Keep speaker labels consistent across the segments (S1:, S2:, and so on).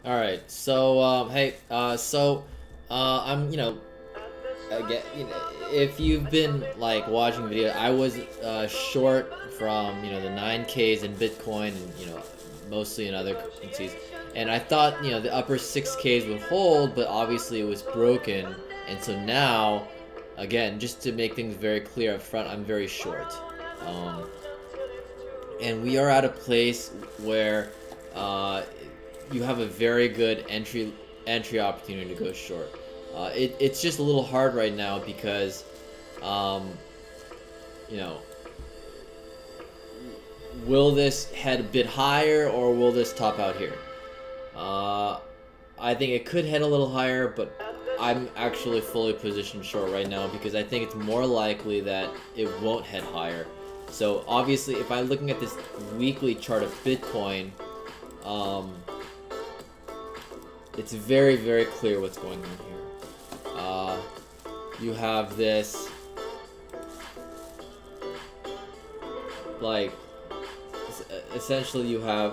S1: All right. So, hey, I'm, again, if you've been like watching video, I was short from the 9Ks in Bitcoin and mostly in other currencies, and I thought the upper 6Ks would hold, but obviously it was broken, and so now, again, just to make things very clear up front, I'm very short, and we are at a place where you have a very good entry opportunity to go short. It's just a little hard right now because, you know, will this head a bit higher or will this top out here? I think it could head a little higher, but I'm actually fully positioned short right now because I think it's more likely that it won't head higher. So obviously, if I'm looking at this weekly chart of Bitcoin, it's very, very clear what's going on here. You have this, like, essentially you have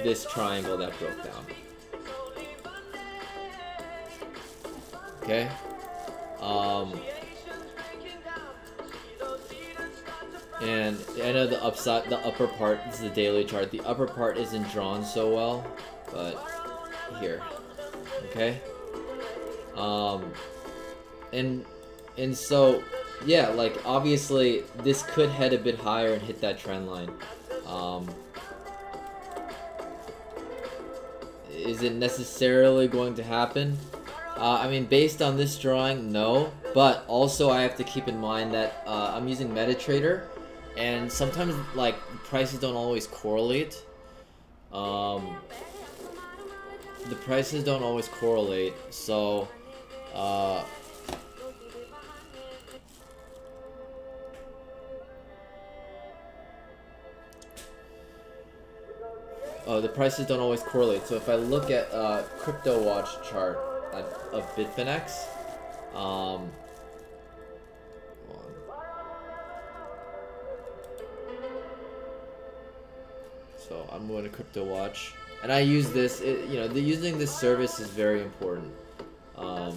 S1: this triangle that broke down. Okay? And I know the upper part, this is the daily chart, the upper part isn't drawn so well, but here, okay? And so, yeah, like, obviously, this could head a bit higher and hit that trend line. Is it necessarily going to happen? I mean, based on this drawing, no, but also I have to keep in mind that I'm using MetaTrader, and sometimes, like, prices don't always correlate. The prices don't always correlate, so the prices don't always correlate. So if I look at Crypto Watch chart of Bitfinex, so I'm going to Crypto Watch, and I use this. Using this service is very important. Hold on.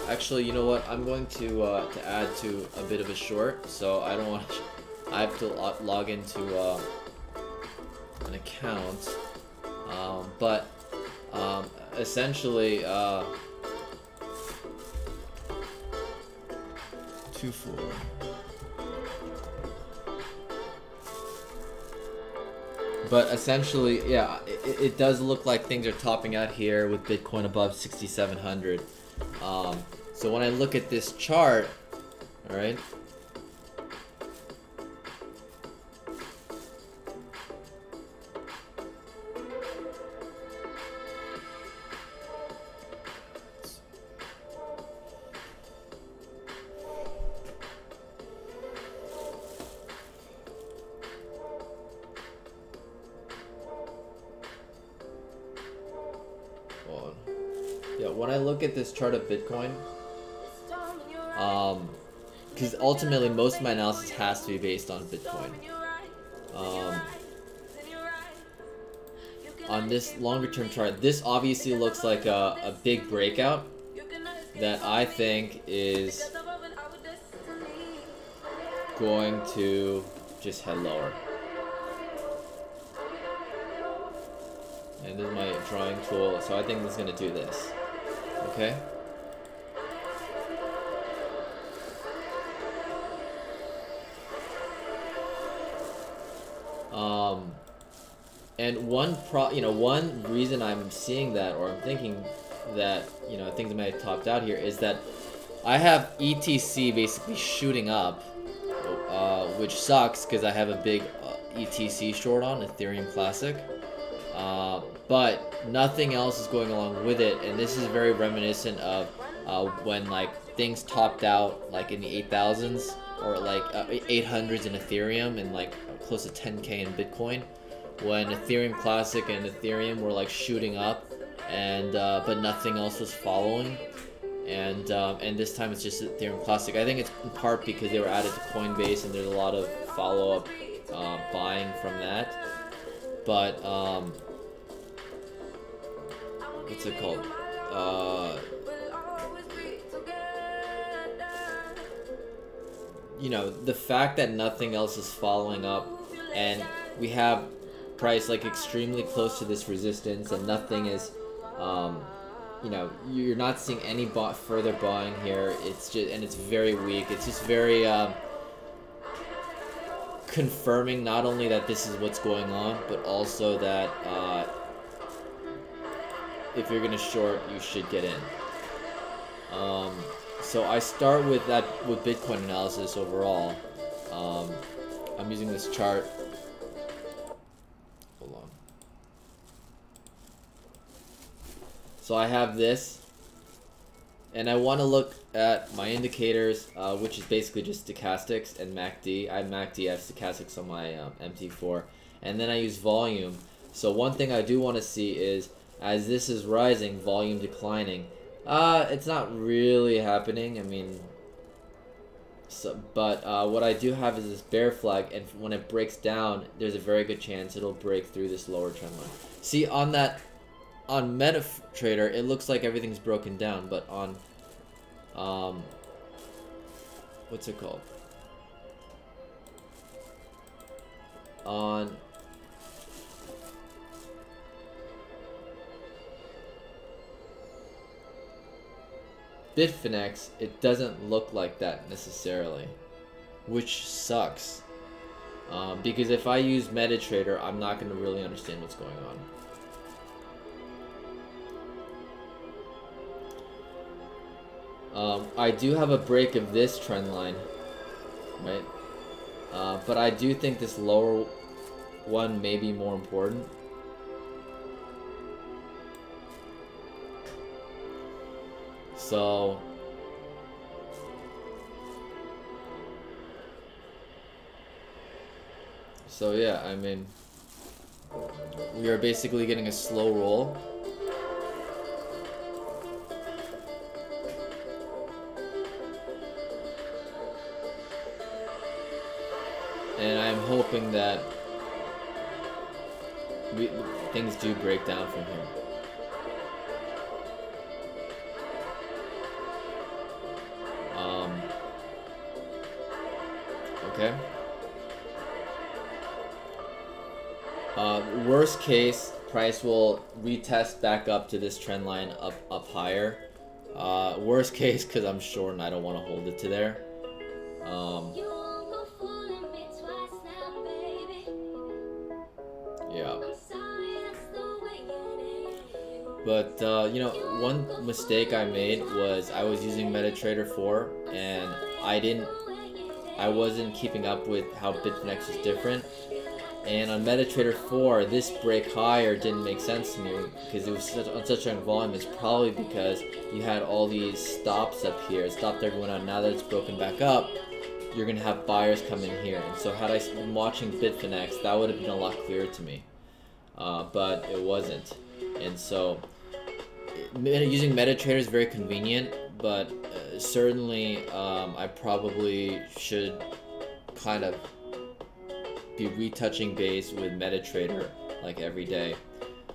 S1: Actually, you know what? I'm going to add to a bit of a short, so I don't want to. I have to log into an account, but essentially 2-4. But essentially, yeah, it does look like things are topping out here with Bitcoin above 6,700. So when I look at this chart, all right, yeah, when I look at this chart of Bitcoin, because ultimately most of my analysis has to be based on Bitcoin. On this longer term chart, this obviously looks like a big breakout that I think is going to just head lower. And this is my drawing tool, so I think this is going to do this. Okay? And one reason I'm seeing that, or I'm thinking that, things might have topped out here, is that I have ETC basically shooting up, which sucks because I have a big ETC short on, Ethereum Classic. But nothing else is going along with it, and this is very reminiscent of when, like, things topped out, like, in the 8,000s, or like 800s in Ethereum, and like close to 10K in Bitcoin, when Ethereum Classic and Ethereum were like shooting up, and but nothing else was following. And this time it's just Ethereum Classic. I think it's in part because they were added to Coinbase and there's a lot of follow-up buying from that. But what's it called? You know, the fact that nothing else is following up, and we have price like extremely close to this resistance, and nothing is, you know, you're not seeing any further buying here. It's just, and it's very weak. It's just very confirming not only that this is what's going on, but also that if you're gonna short, you should get in. So I start with that with Bitcoin analysis overall. I'm using this chart. Hold on. So I have this, and I want to look at my indicators, which is basically just stochastics and MACD. I have MACD, I have stochastics on my MT4, and then I use volume. So one thing I do want to see is, as this is rising, volume declining. It's not really happening. I mean, but what I do have is this bear flag, and when it breaks down, there's a very good chance it'll break through this lower trend line. See, on MetaTrader, it looks like everything's broken down, but on what's it called? On Bitfinex, it doesn't look like that necessarily, which sucks. Because if I use MetaTrader, I'm not going to really understand what's going on. I do have a break of this trend line, right? But I do think this lower one may be more important. So yeah, I mean, we are basically getting a slow roll. And I'm hoping that things do break down from here. Okay. Worst case, price will retest back up to this trend line up higher. Worst case, because I'm short and I don't want to hold it to there. Yeah. But you know, one mistake I made was I was using MetaTrader 4 and I wasn't keeping up with how Bitfinex is different. And on MetaTrader 4, this break higher didn't make sense to me because it was on such a volume. It's probably because you had all these stops up here. It stopped everyone out. Now that it's broken back up, you're going to have buyers come in here. And so had I been watching Bitfinex, that would have been a lot clearer to me. But it wasn't. And so using MetaTrader is very convenient, but certainly I probably should kind of be retouching base with MetaTrader like every day,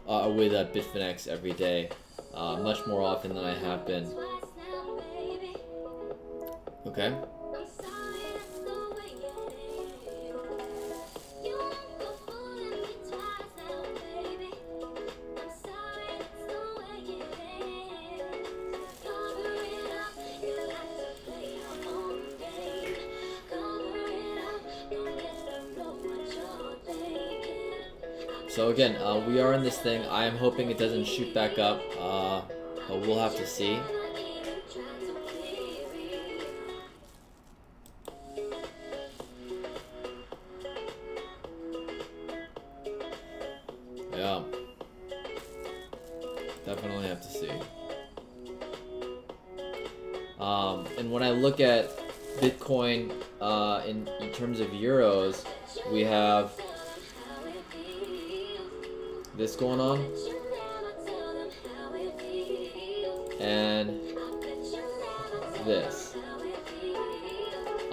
S1: with Bitfinex every day, much more often than I have been. Okay. So again, we are in this thing. I am hoping it doesn't shoot back up, but we'll have to see. Yeah, definitely have to see. And when I look at Bitcoin in terms of euros, we have this going on, and this.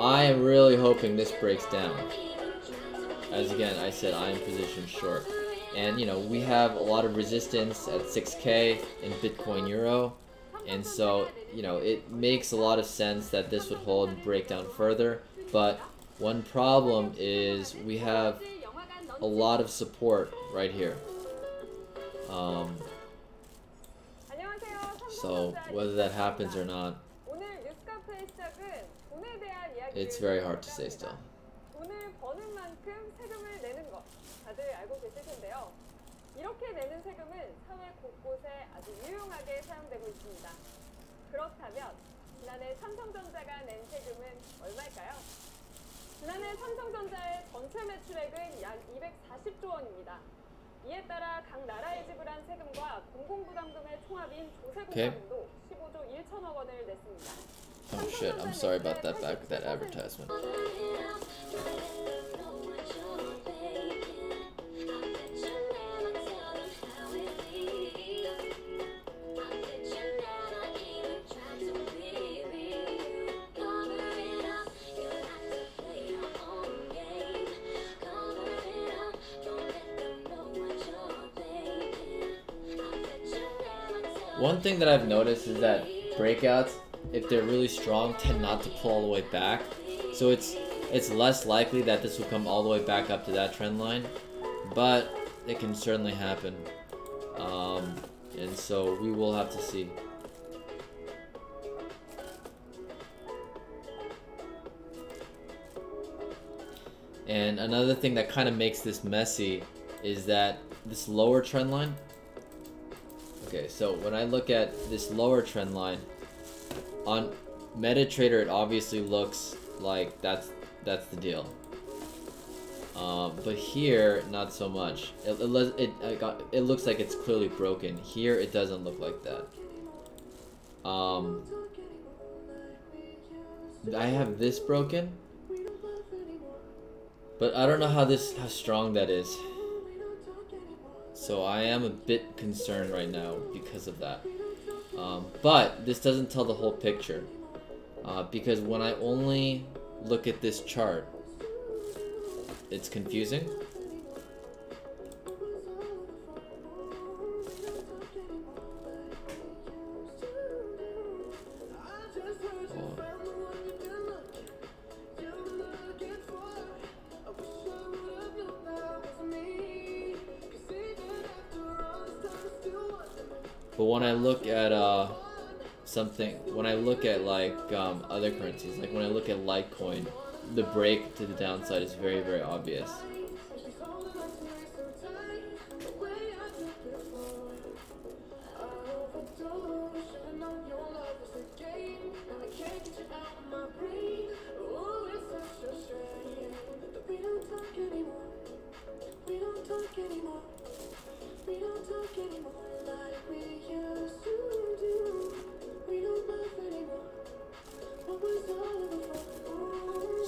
S1: I am really hoping this breaks down. As again, I said, I am positioned short. And you know, we have a lot of resistance at 6K in Bitcoin Euro. And so, you know, it makes a lot of sense that this would hold and break down further. But one problem is we have a lot of support right here. So whether that happens or not, it's very hard to say still.
S2: 이렇게 내는 세금은 사회 곳곳에 아주 유용하게 사용되고 있습니다. 그렇다면 지난해 삼성전자가 낸 세금은 얼마일까요? 지난해 삼성전자의 전체 매출액은 약 240조 원입니다. 이에 따라 각 나라에 지불한 세금과 공공부담금의 총합인 조세공과금도 15조 1천억 원을 냈습니다.
S1: Oh shit, I'm sorry about that back with that advertisement. One thing that I've noticed is that breakouts, if they're really strong, tend not to pull all the way back. So it's less likely that this will come all the way back up to that trend line, but it can certainly happen. And so we will have to see. And another thing that kind of makes this messy is that this lower trend line. Okay, so when I look at this lower trend line, on MetaTrader it obviously looks like that's the deal. But here, not so much. It looks like it's clearly broken. Here, it doesn't look like that. I have this broken, but I don't know how strong that is. So I am a bit concerned right now because of that. But this doesn't tell the whole picture. Because when I only look at this chart, it's confusing. But when I look at when I look at like other currencies, like when I look at Litecoin, the break to the downside is very, very obvious.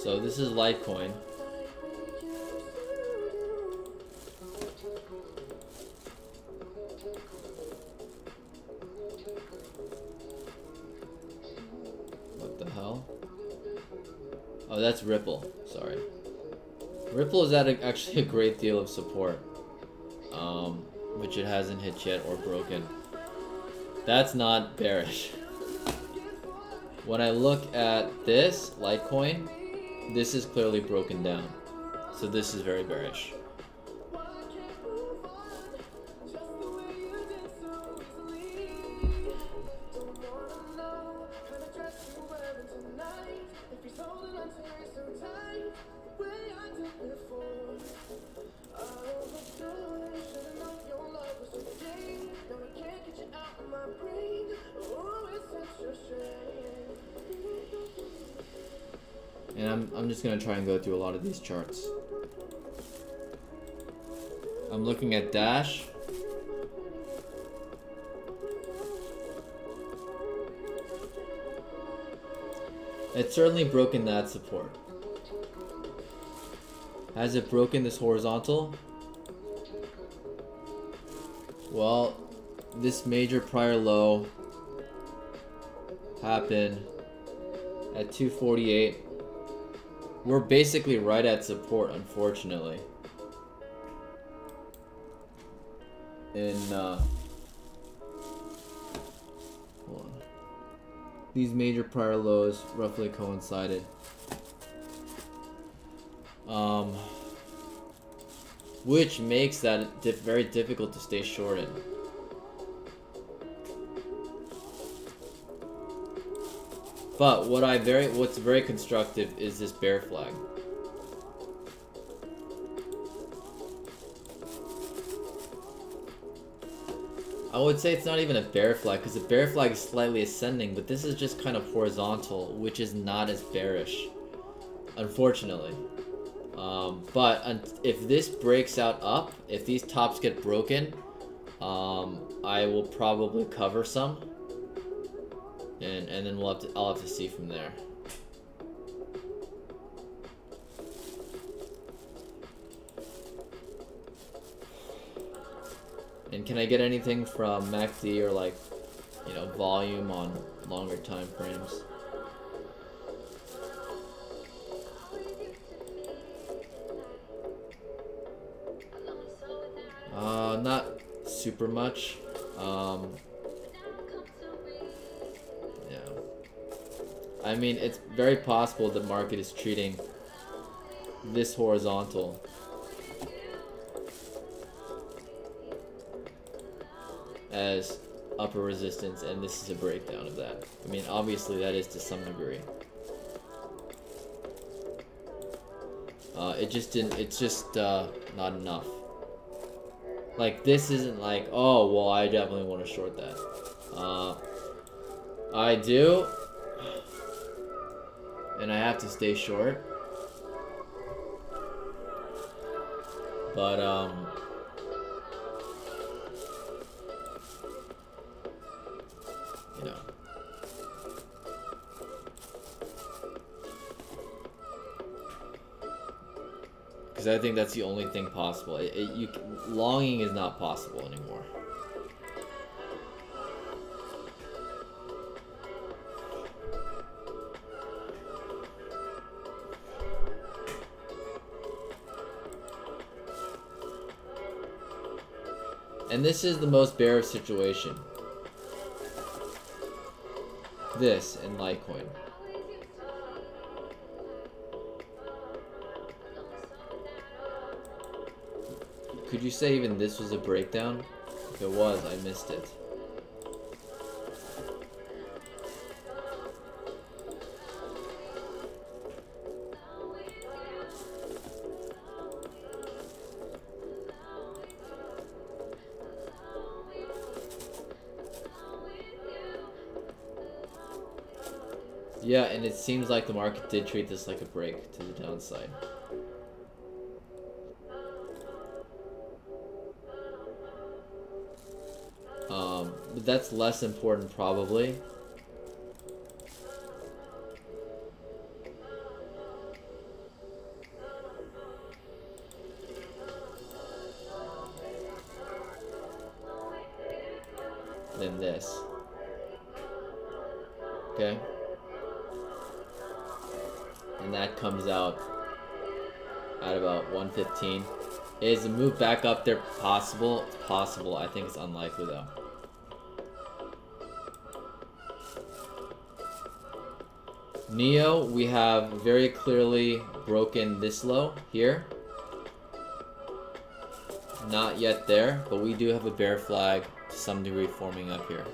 S1: So this is Litecoin. What the hell? Oh, that's Ripple. Sorry. Ripple is at actually a great deal of support, which it hasn't hit yet or broken. That's not bearish. When I look at this Litecoin, this is clearly broken down. So this is very bearish. And I'm just gonna try and go through a lot of these charts. I'm looking at Dash. It's certainly broken that support. Has it broken this horizontal? Well, this major prior low happened at 248. We're basically right at support, unfortunately. And hold on. These major prior lows roughly coincided. Which makes that very difficult to stay short in. But what's very constructive is this bear flag. I would say it's not even a bear flag, because the bear flag is slightly ascending, but this is just kind of horizontal, which is not as bearish, unfortunately. But if this breaks out up, if these tops get broken, I will probably cover some, and then I'll have to see from there. And can I get anything from MACD or, like, you know, volume on longer time frames? Not super much. Yeah. I mean, it's very possible the market is treating this horizontal as upper resistance, and this is a breakdown of that. I mean, obviously that is to some degree. It's just not enough. Like, this isn't like, oh, well, I definitely want to short that. I do, and I have to stay short. But, you know. Because I think that's the only thing possible. Longing is not possible anymore. And this is the most bearish situation. This in Litecoin. Could you say even this was a breakdown? If it was, I missed it. Yeah, and it seems like the market did treat this like a break to the downside. But that's less important probably. Than this. Okay? And that comes out at about 115. Is a move back up there possible? It's possible. I think it's unlikely though. Neo, we have very clearly broken this low here. Not yet there, but we do have a bear flag to some degree forming up here.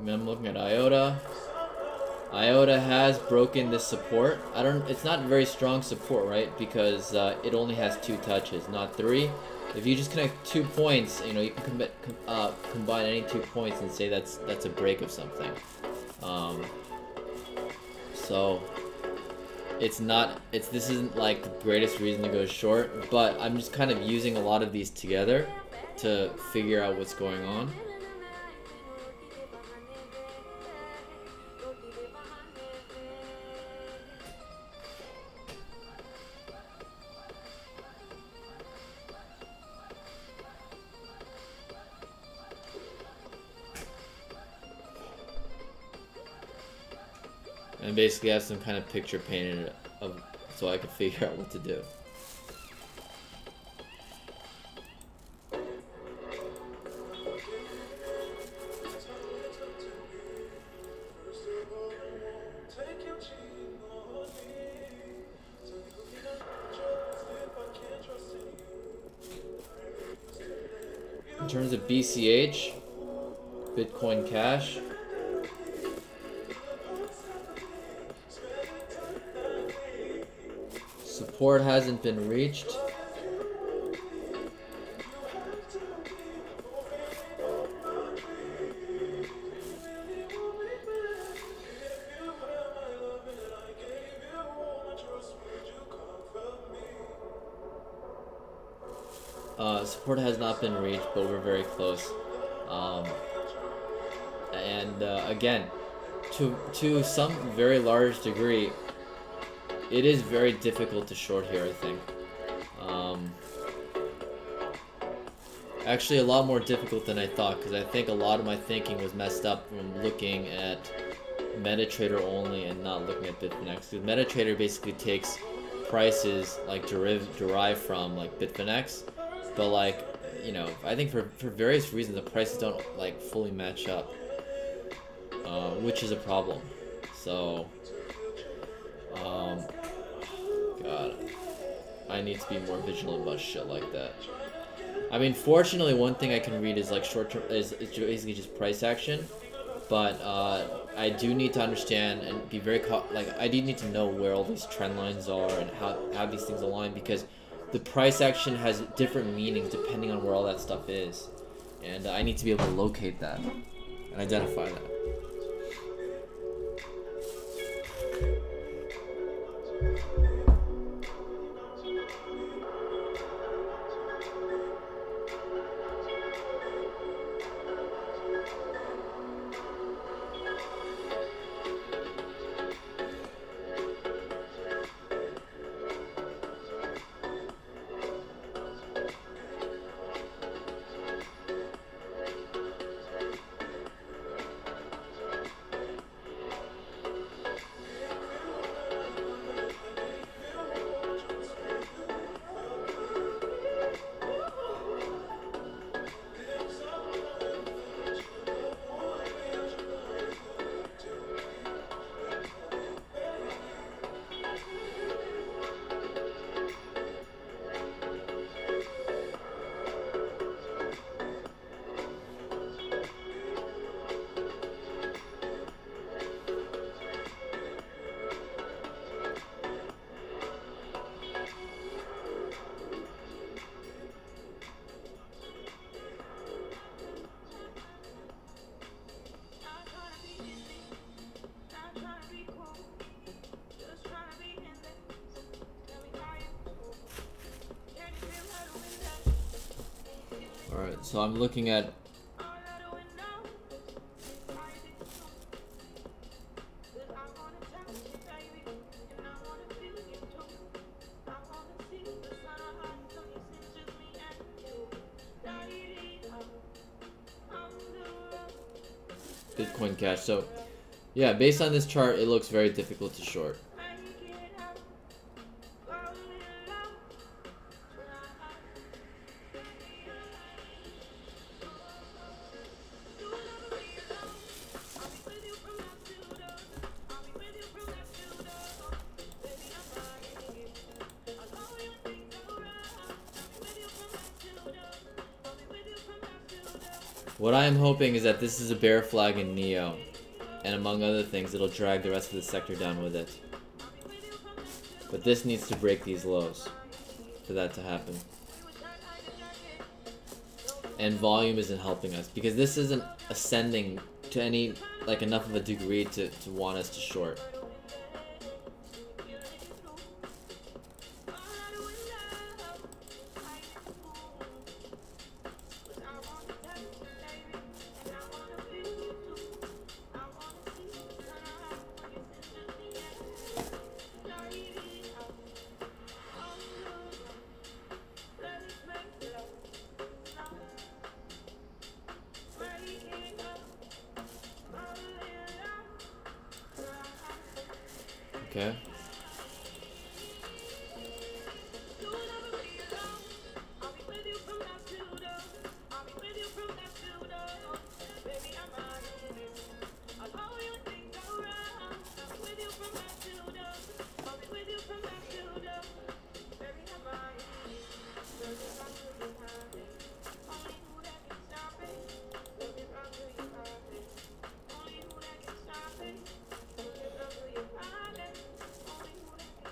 S1: I'm looking at IOTA. IOTA has broken this support. It's not very strong support, right? Because it only has 2 touches, not 3. If you just connect 2 points, you know, you can combine any 2 points and say that's a break of something. So this isn't like the greatest reason to go short, but I'm just kind of using a lot of these together to figure out what's going on. And basically have some kind of picture painted so I can figure out what to do. In terms of BCH, Bitcoin Cash, support hasn't been reached. Support has not been reached, but we're very close. Again, to some very large degree, it is very difficult to short here, I think. Actually, a lot more difficult than I thought, because I think a lot of my thinking was messed up from looking at MetaTrader only and not looking at Bitfinex. Because MetaTrader basically takes prices like derived from like Bitfinex, but like, you know, I think for various reasons the prices don't like fully match up, which is a problem. So, God, I need to be more vigilant about shit like that. I mean, fortunately, one thing I can read is like short-term is basically just price action, but I do need to understand and be very I do need to know where all these trend lines are and how these things align, because the price action has different meanings depending on where all that stuff is, and I need to be able to locate that and identify that. Alright, so I'm looking at Bitcoin Cash. So yeah, based on this chart, it looks very difficult to short. What I am hoping is that this is a bear flag in Neo, and among other things, it'll drag the rest of the sector down with it. But this needs to break these lows for that to happen. And volume isn't helping us because this isn't ascending to any, like, enough of a degree to want us to short. Okay.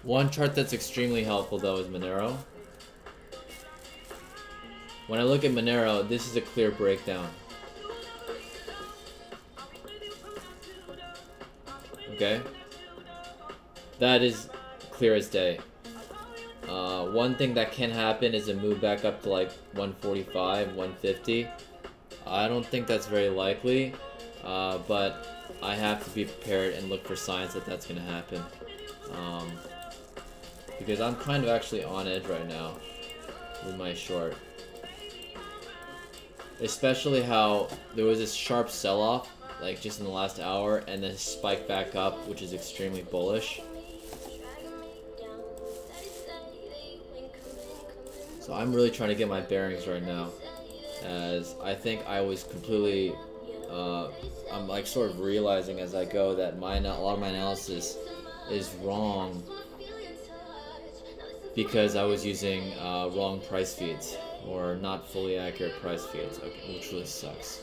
S1: One chart that's extremely helpful though is Monero. When I look at Monero, this is a clear breakdown. Okay? That is clear as day. One thing that can happen is a move back up to like 145, 150. I don't think that's very likely, but I have to be prepared and look for signs that that's going to happen. Because I'm kind of actually on edge right now with my short. Especially how there was this sharp sell-off, like just in the last hour, and then spike back up, which is extremely bullish. So I'm really trying to get my bearings right now, as I think I was completely, I'm like sort of realizing as I go that a lot of my analysis is wrong because I was using wrong price feeds or not fully accurate price feeds, which really sucks.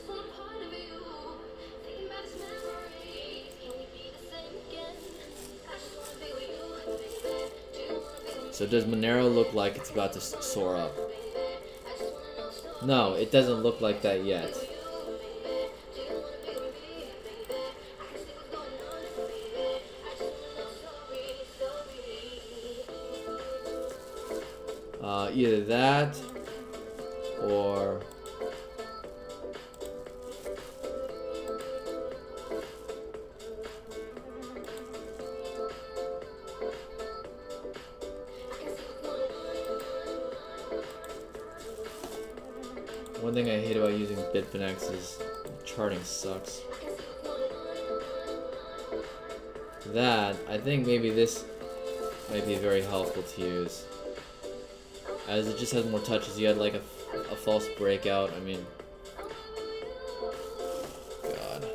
S1: So does Monero look like it's about to soar up? No, it doesn't look like that yet. Either that or one thing I hate about using Bitfinex is charting sucks. That, I think maybe this might be very helpful to use, as it just has more touches. You had like a false breakout. I mean, God.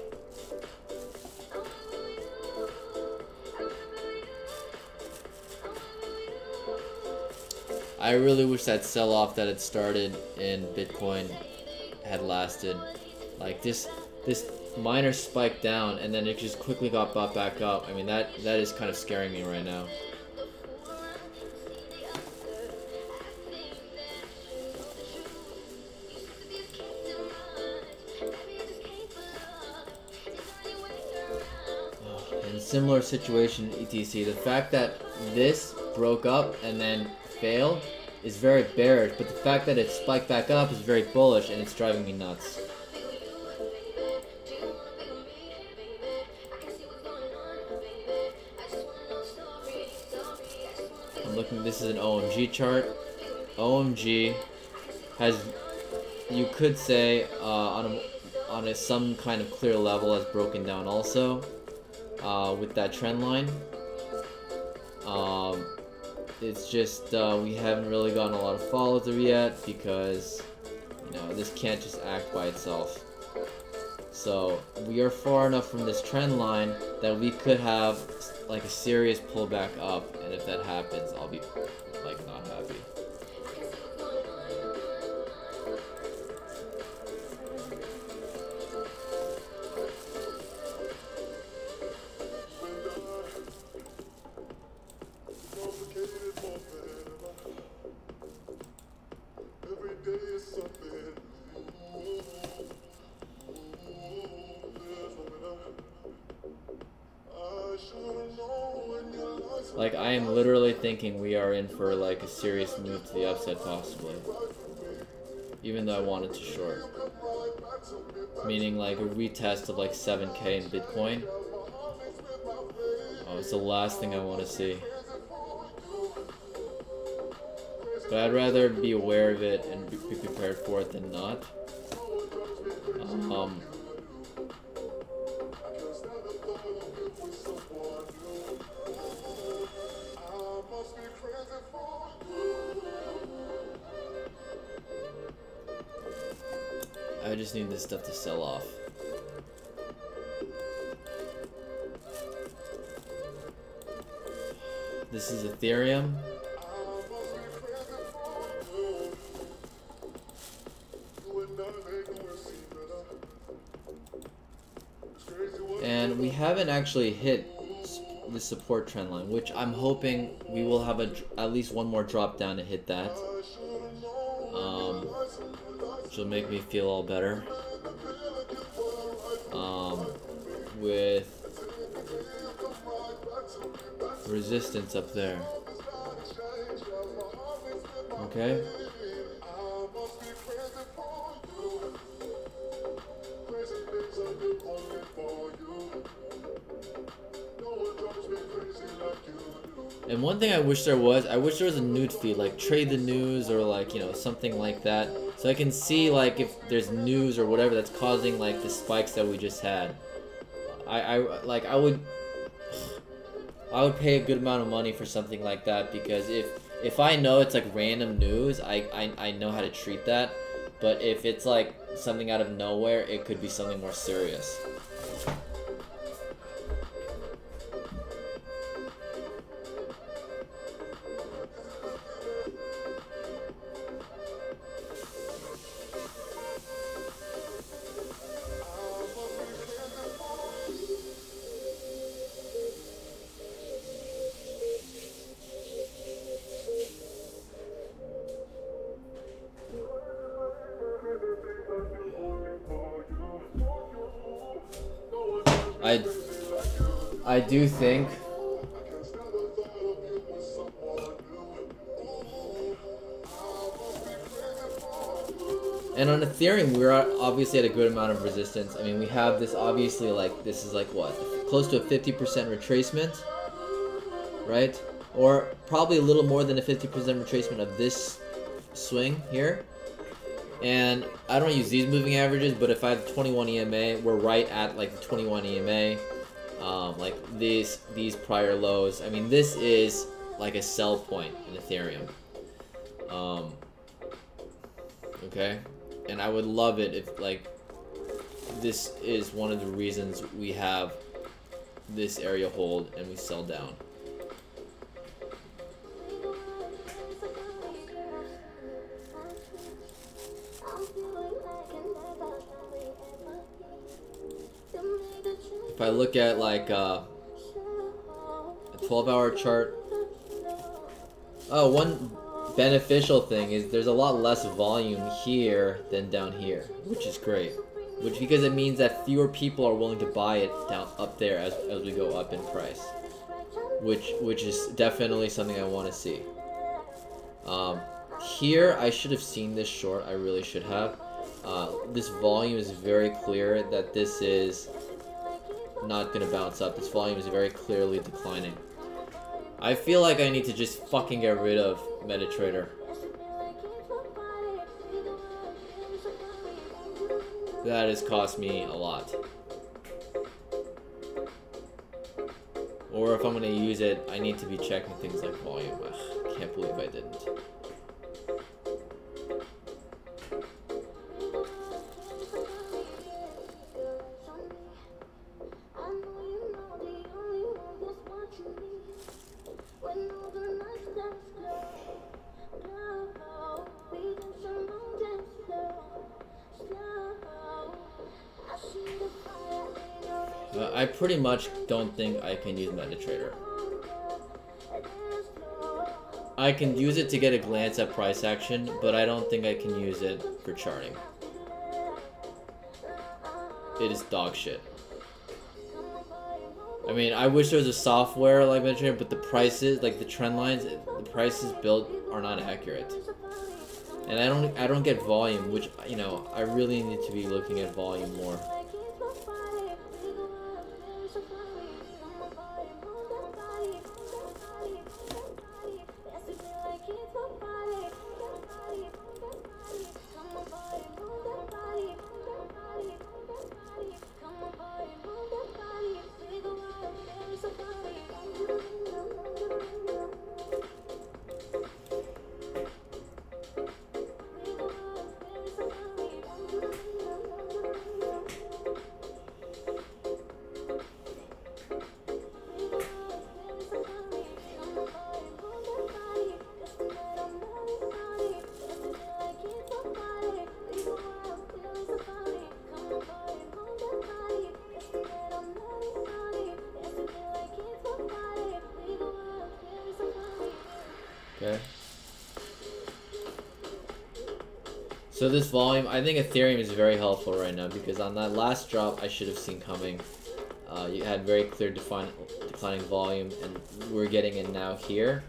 S1: I really wish that sell-off that had started in Bitcoin had lasted. Like this minor spike down and then it just quickly got bought back up. I mean, that is kind of scaring me right now. In similar situation, ETC, the fact that this broke up and then failed is very bearish, but the fact that it spiked back up is very bullish, and it's driving me nuts. I'm looking, this is an OMG chart. OMG has, you could say, on some kind of clear level, has broken down also, with that trend line. It's just, we haven't really gotten a lot of follow through yet because, you know, this can't just act by itself. So, we are far enough from this trend line that we could have, like, a serious pullback up, and if that happens, I'll be, like, not happy. Like, I am literally thinking we are in for like a serious move to the upside possibly. Even though I wanted to short. Meaning like a retest of like 7K in Bitcoin. Oh, it's the last thing I want to see. But I'd rather be aware of it and be prepared for it than not. I just need this stuff to sell off. This is Ethereum. And we haven't actually hit the support trend line, which I'm hoping we will have at least one more drop down to hit that. Which will make me feel all better. With resistance up there. Okay. And one thing I wish there was a nude feed, like trade the news or like, you know, something like that. So I can see like if there's news or whatever that's causing like the spikes that we just had. I would pay a good amount of money for something like that, because if I know it's like random news, I know how to treat that. But if it's like something out of nowhere, it could be something more serious. I do think and on Ethereum we're obviously at a good amount of resistance. I mean, we have this obviously, like, this is like what, close to a 50% retracement, right? Or probably a little more than a 50% retracement of this swing here. And I don't use these moving averages, but if I have 21 EMA, we're right at like the 21 EMA. Like these prior lows. I mean, this is like a sell point in Ethereum. Okay, and I would love it if like this is one of the reasons we have this area hold and we sell down. If I look at like a 12-hour chart, oh, one beneficial thing is there's a lot less volume here than down here, which is great. Because it means that fewer people are willing to buy it down up there as we go up in price, which is definitely something I want to see. Here I should have seen this short. I really should have. This volume is very clear that this is not gonna bounce up. This volume is very clearly declining. I feel like I need to just fucking get rid of MetaTrader. That has cost me a lot. Or if I'm gonna use it, I need to be checking things like volume. Ugh, can't believe I didn't. I pretty much don't think I can use MetaTrader. I can use it to get a glance at price action, but I don't think I can use it for charting. It is dog shit. I mean, I wish there was a software like MetaTrader, but the prices, like the trend lines, the prices built are not accurate. And I don't get volume, which, you know, I really need to be looking at volume more. Okay. So this volume, I think Ethereum is very helpful right now because on that last drop I should have seen coming. You had very clear declining volume, and we're getting it now here,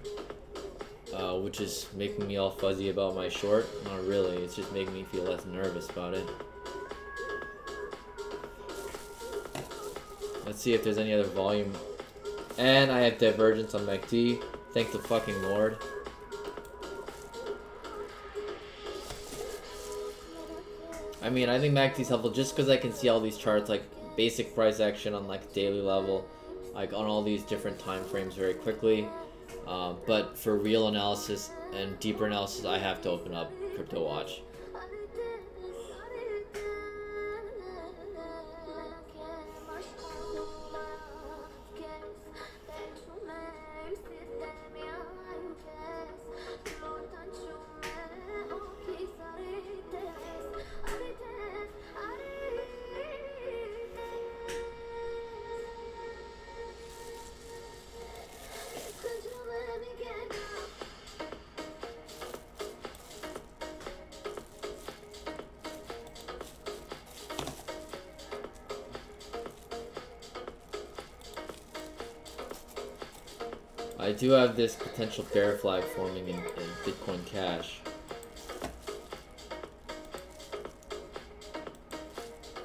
S1: which is making me all fuzzy about my short. Not really, it's just making me feel less nervous about it. Let's see if there's any other volume. And I have divergence on MACD. Thank the fucking Lord. I mean, I think MACD is helpful just because I can see all these charts, like basic price action on like daily level, like on all these different time frames very quickly. But for real analysis and deeper analysis, I have to open up Crypto Watch. I do have this potential bear flag forming in Bitcoin Cash,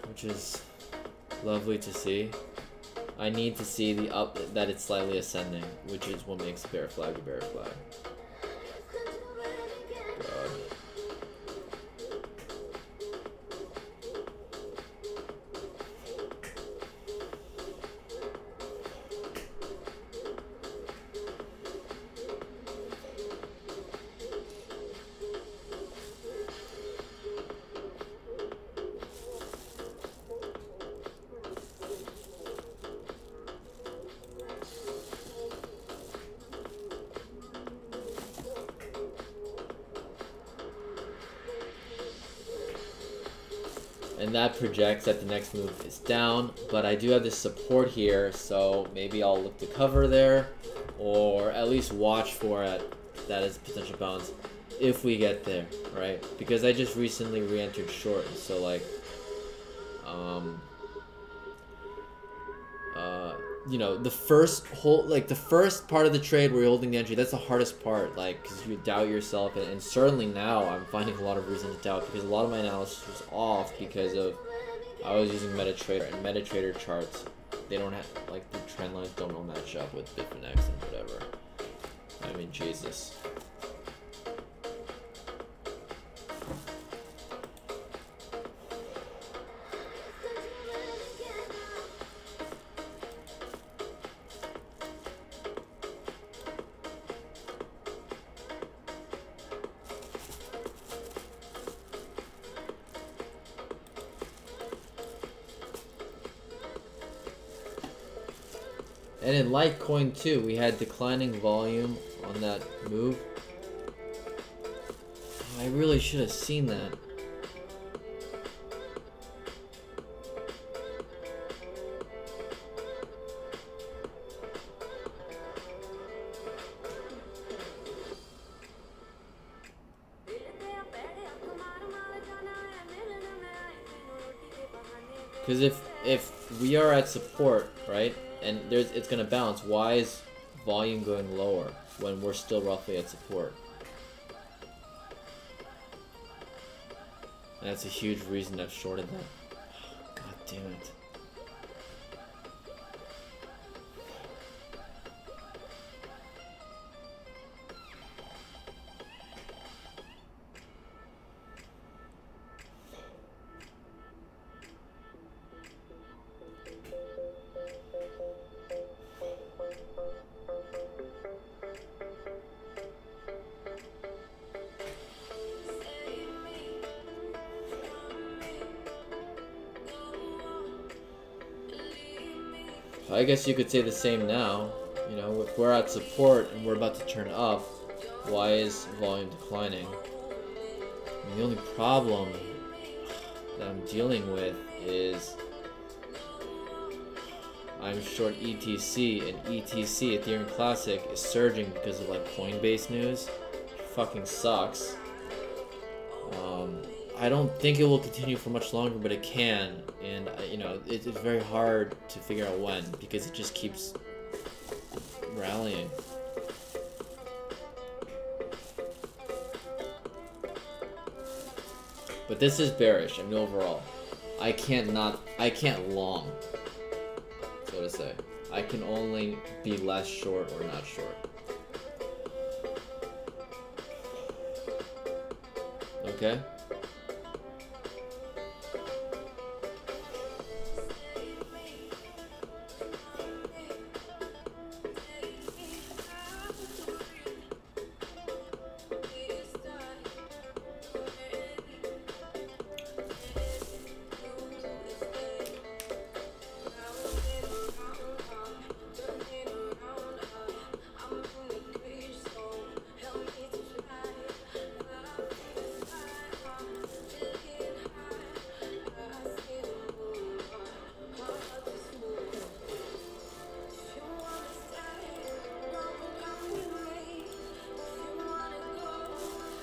S1: which is lovely to see. I need to see the that it's slightly ascending, which is what makes bear flag a bear flag. God. And that projects that the next move is down, but I do have this support here, so maybe I'll look to cover there, or at least watch for it. That is potential bounce if we get there, right? Because I just recently re-entered short, so like, you know, the first part of the trade where you're holding the entry, that's the hardest part, like, because you doubt yourself, and certainly now I'm finding a lot of reason to doubt, because a lot of my analysis was off because of, I was using MetaTrader, and MetaTrader charts, they don't have, like, the trend lines don't all match up with Bitfinex and whatever. I mean, Jesus. And in Litecoin too, we had declining volume on that move. I really should have seen that. Because if we are at support, right, and it's gonna bounce, why is volume going lower when we're still roughly at support? And that's a huge reason I've shorted that. God damn it. I guess you could say the same now. You know, if we're at support and we're about to turn up, why is volume declining? I mean, the only problem that I'm dealing with is I'm short ETC, and ETC, Ethereum Classic, is surging because of like Coinbase news. It fucking sucks. I don't think it will continue for much longer, but it can, and you know, it's very hard to figure out when because it just keeps rallying. But this is bearish. I mean, overall, I can't long, so to say. I can only be less short or not short. Okay.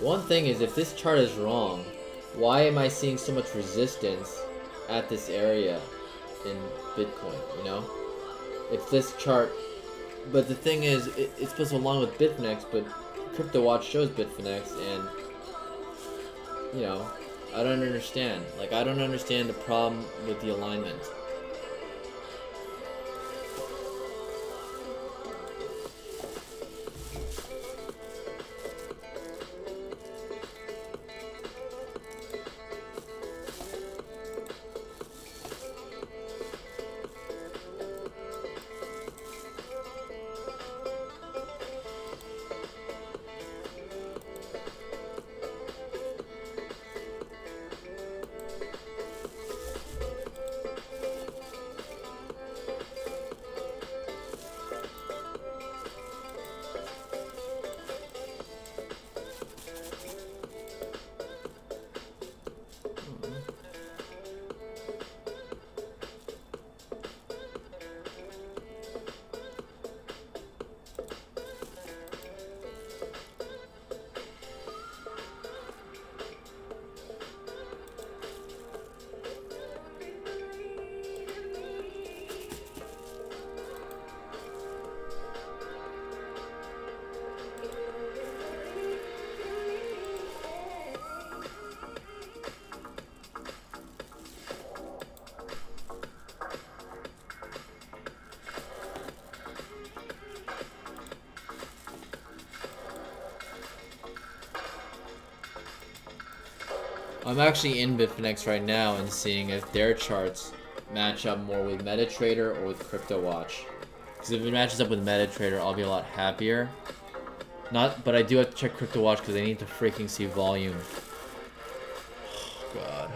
S1: One thing is, if this chart is wrong, why am I seeing so much resistance at this area in Bitcoin, you know? If this chart... But the thing is, it's supposed to align with Bitfinex, but CryptoWatch shows Bitfinex, and... You know, I don't understand. Like, I don't understand the problem with the alignment. I'm actually in Bitfinex right now and seeing if their charts match up more with MetaTrader or with CryptoWatch. Because if it matches up with MetaTrader, I'll be a lot happier. But I do have to check CryptoWatch because I need to freaking see volume. Oh, God.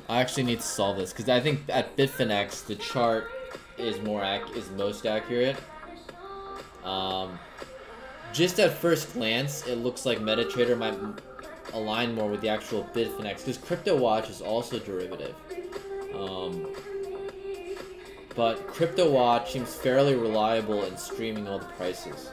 S1: I actually need to solve this because I think at Bitfinex the chart is most accurate, just at first glance, it looks like MetaTrader might align more with the actual Bitfinex, because CryptoWatch is also derivative. But CryptoWatch seems fairly reliable in streaming all the prices.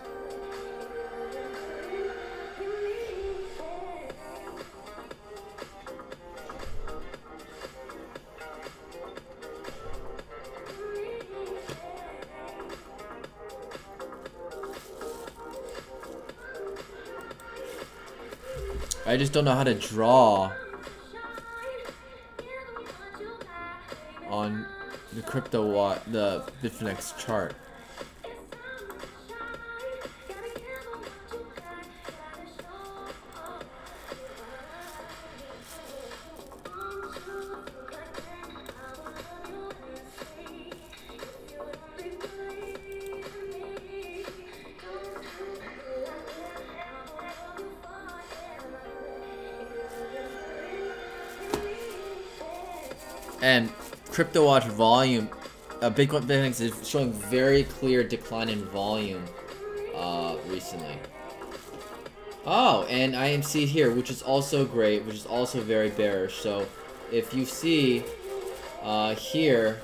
S1: I just don't know how to draw on the the Bitfinex chart. And CryptoWatch volume, Bitcoin Bitfinex is showing very clear decline in volume recently. Oh, and IMC here, which is also great, which is also very bearish. So if you see here,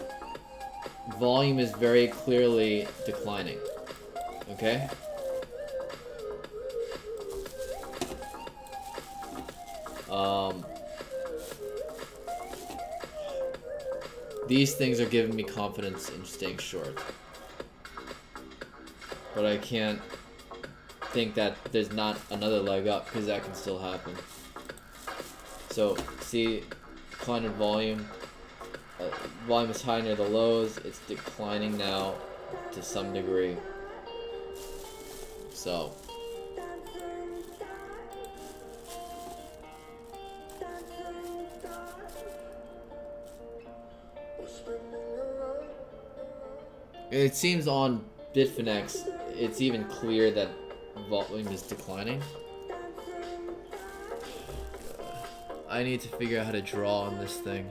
S1: volume is very clearly declining. Okay? These things are giving me confidence in staying short. But I can't think that there's not another leg up, because that can still happen. So, see, decline in volume. Volume is high near the lows. It's declining now to some degree. So, it seems on Bitfinex, it's even clear that volume is declining. I need to figure out how to draw on this thing.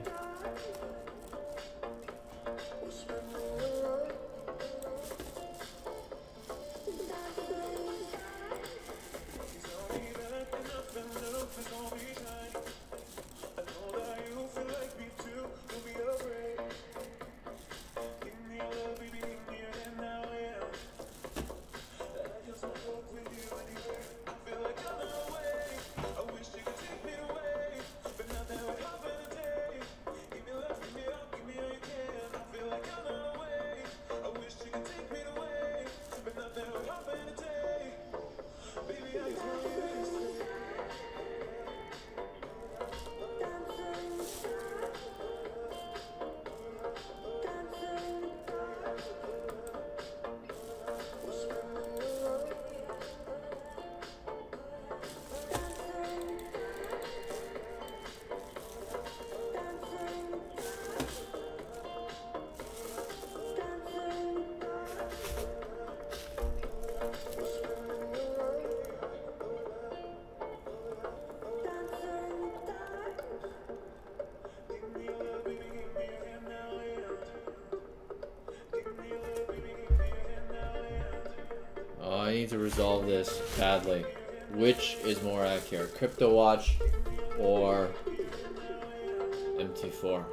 S1: I need to resolve this badly. Which is more accurate, CryptoWatch or MT4?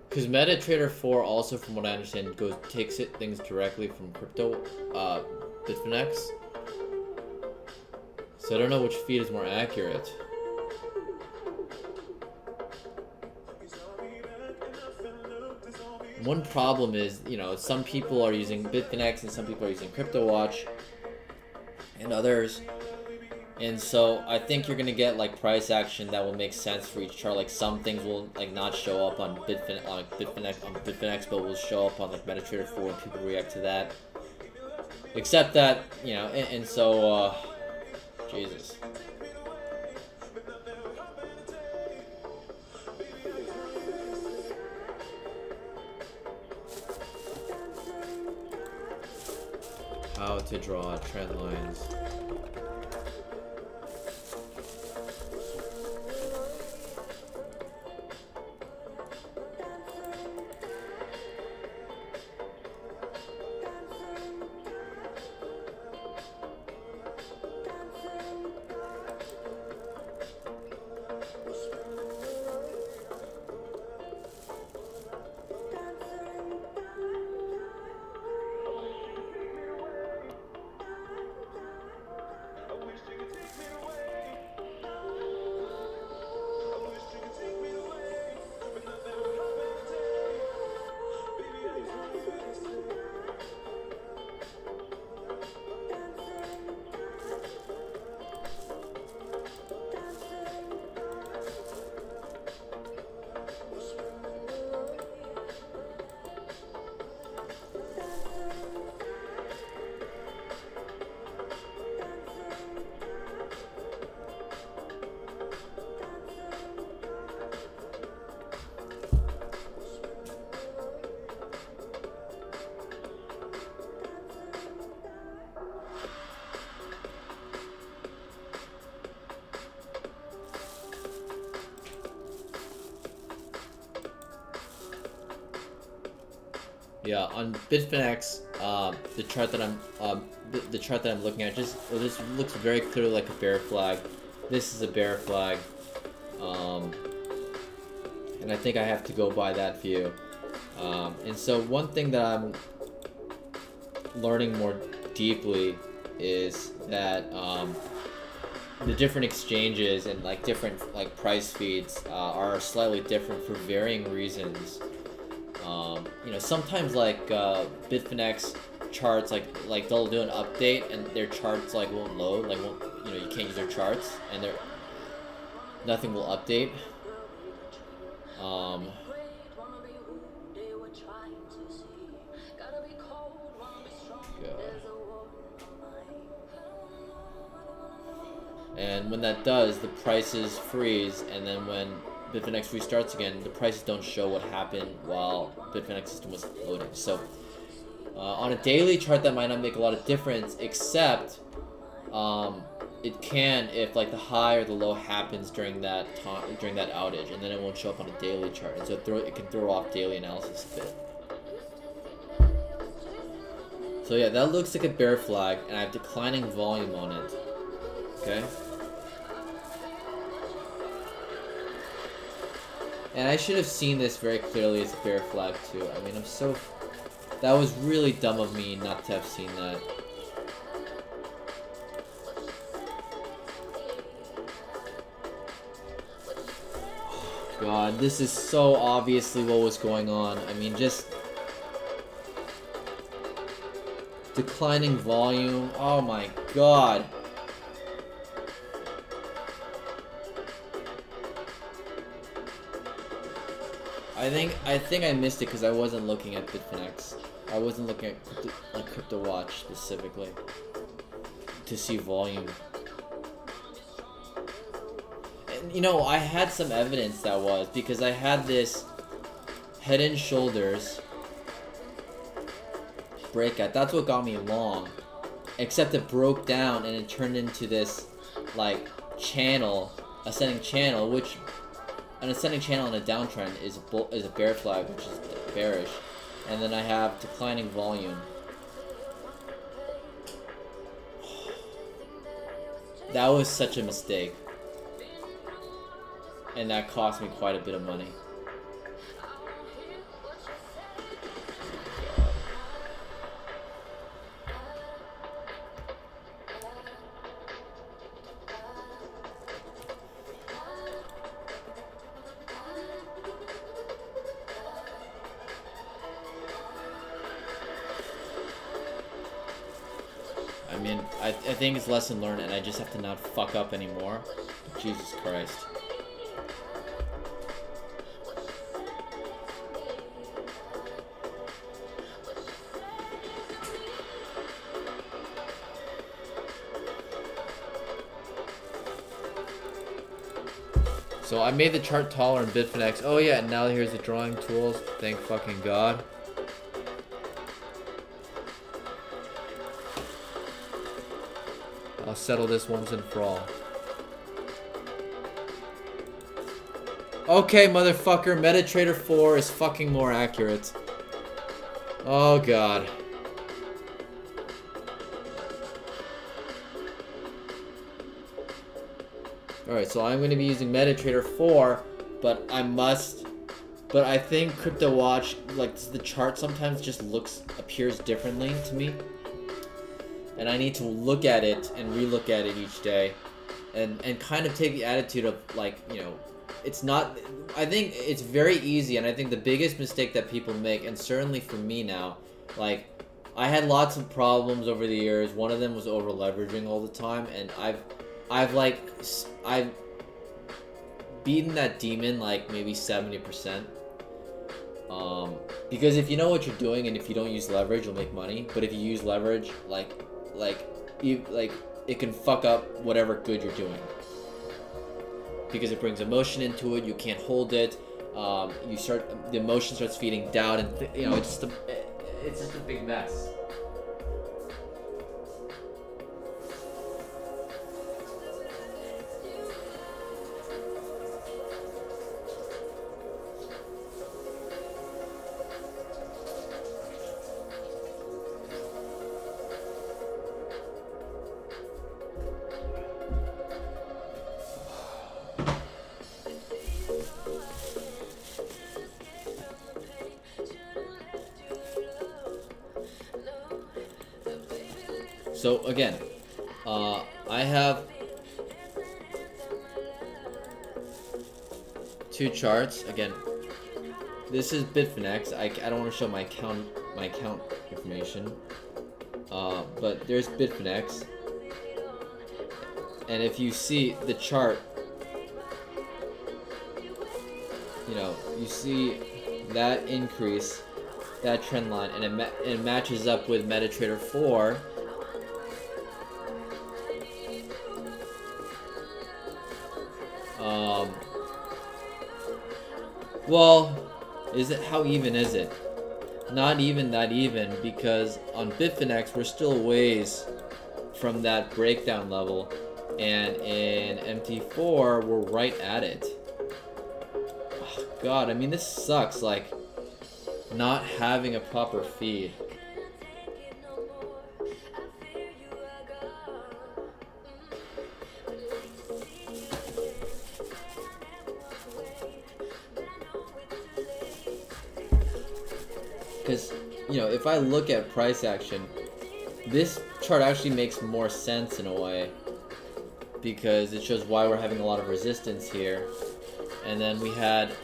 S1: Because MetaTrader 4 also, from what I understand, takes things directly from Bitfinex. So I don't know which feed is more accurate. One problem is, you know, some people are using Bitfinex and some people are using CryptoWatch and others. And so I think you're gonna get like price action that will make sense for each chart. Like some things will like not show up on Bitfinex, but will show up on like MetaTrader 4 and people react to that. Except that, you know, and so Jesus. How to draw trend lines. Yeah, on Bitfinex, the chart that the chart that I'm looking at this looks very clearly like a bear flag. This is a bear flag, and I think I have to go by that view. And so one thing that I'm learning more deeply is that the different exchanges and like different like price feeds are slightly different for varying reasons. You know, sometimes like Bitfinex charts like they'll do an update and their charts like won't load, like won't, you know, you can't use their charts and nothing will update. And when that does, the prices freeze, and then when Bitfinex restarts again, the prices don't show what happened while Bitfinex system was loading. So on a daily chart, that might not make a lot of difference, except it can if like the high or the low happens during that time, during that outage, and then it won't show up on a daily chart, and so it can throw off daily analysis a bit. So yeah, that looks like a bear flag, and I have declining volume on it. Okay. And I should have seen this very clearly as a bear flag too. I mean, that was really dumb of me not to have seen that. God, this is so obviously what was going on. I mean, just declining volume. Oh my God. I think I missed it because I wasn't looking at Bitfinex. I wasn't looking at Crypto Watch specifically to see volume. And you know, I had some evidence that was because I had this head and shoulders breakout. That's what got me long. Except it broke down and it turned into this like channel, ascending channel, which an ascending channel in a downtrend is a bear flag, which is bearish, and then I have declining volume. That was such a mistake, and that cost me quite a bit of money. I mean, I think it's lesson learned, and I just have to not fuck up anymore. Jesus Christ. So I made the chart taller in Bitfinex. Oh yeah, and now here's the drawing tools. Thank fucking God. I'll settle this once and for all. Okay, motherfucker, MetaTrader 4 is fucking more accurate. Oh God. Alright, so I'm going to be using MetaTrader 4, but I think Crypto Watch, like the chart sometimes just appears differently to me. And I need to look at it and relook at it each day, and kind of take the attitude of like, you know, it's not. I think it's very easy, and I think the biggest mistake that people make, and certainly for me now, like I had lots of problems over the years. One of them was over leveraging all the time, and I've beaten that demon like maybe 70%. Because if you know what you're doing and if you don't use leverage, you'll make money. But if you use leverage, it can fuck up whatever good you're doing, because it brings emotion into it. You can't hold it. The emotion starts feeding doubt, and you know, it's just a big mess. So again, I have two charts. Again, this is Bitfinex. I don't want to show my account information, but there's Bitfinex, and if you see the chart, you know, you see that increase, that trend line, and it matches up with MetaTrader 4. Well, how even is it? Not even that even, because on Bitfinex we're still ways from that breakdown level, and in MT4 we're right at it. Oh, God, I mean, this sucks, like, not having a proper feed. Because, you know, if I look at price action, this chart actually makes more sense in a way, because it shows why we're having a lot of resistance here. And then we had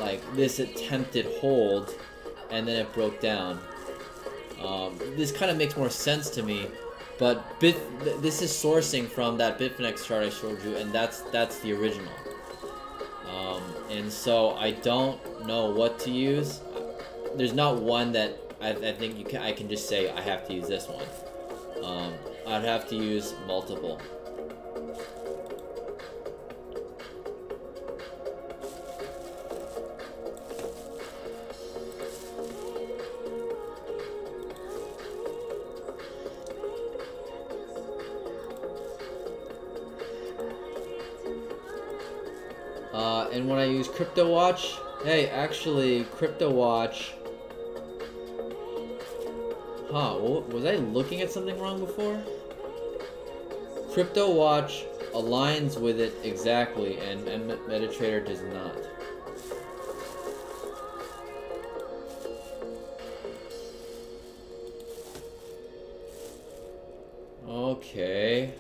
S1: like this attempted hold, and then it broke down. This kind of makes more sense to me, but this is sourcing from that Bitfinex chart I showed you, and that's the original. And so I don't know what to use. There's not one that I think I can just say I have to use this one. I'd have to use multiple. And when I use CryptoWatch, hey, actually, CryptoWatch. Huh? Was I looking at something wrong before? CryptoWatch aligns with it exactly, and MetaTrader does not. Okay.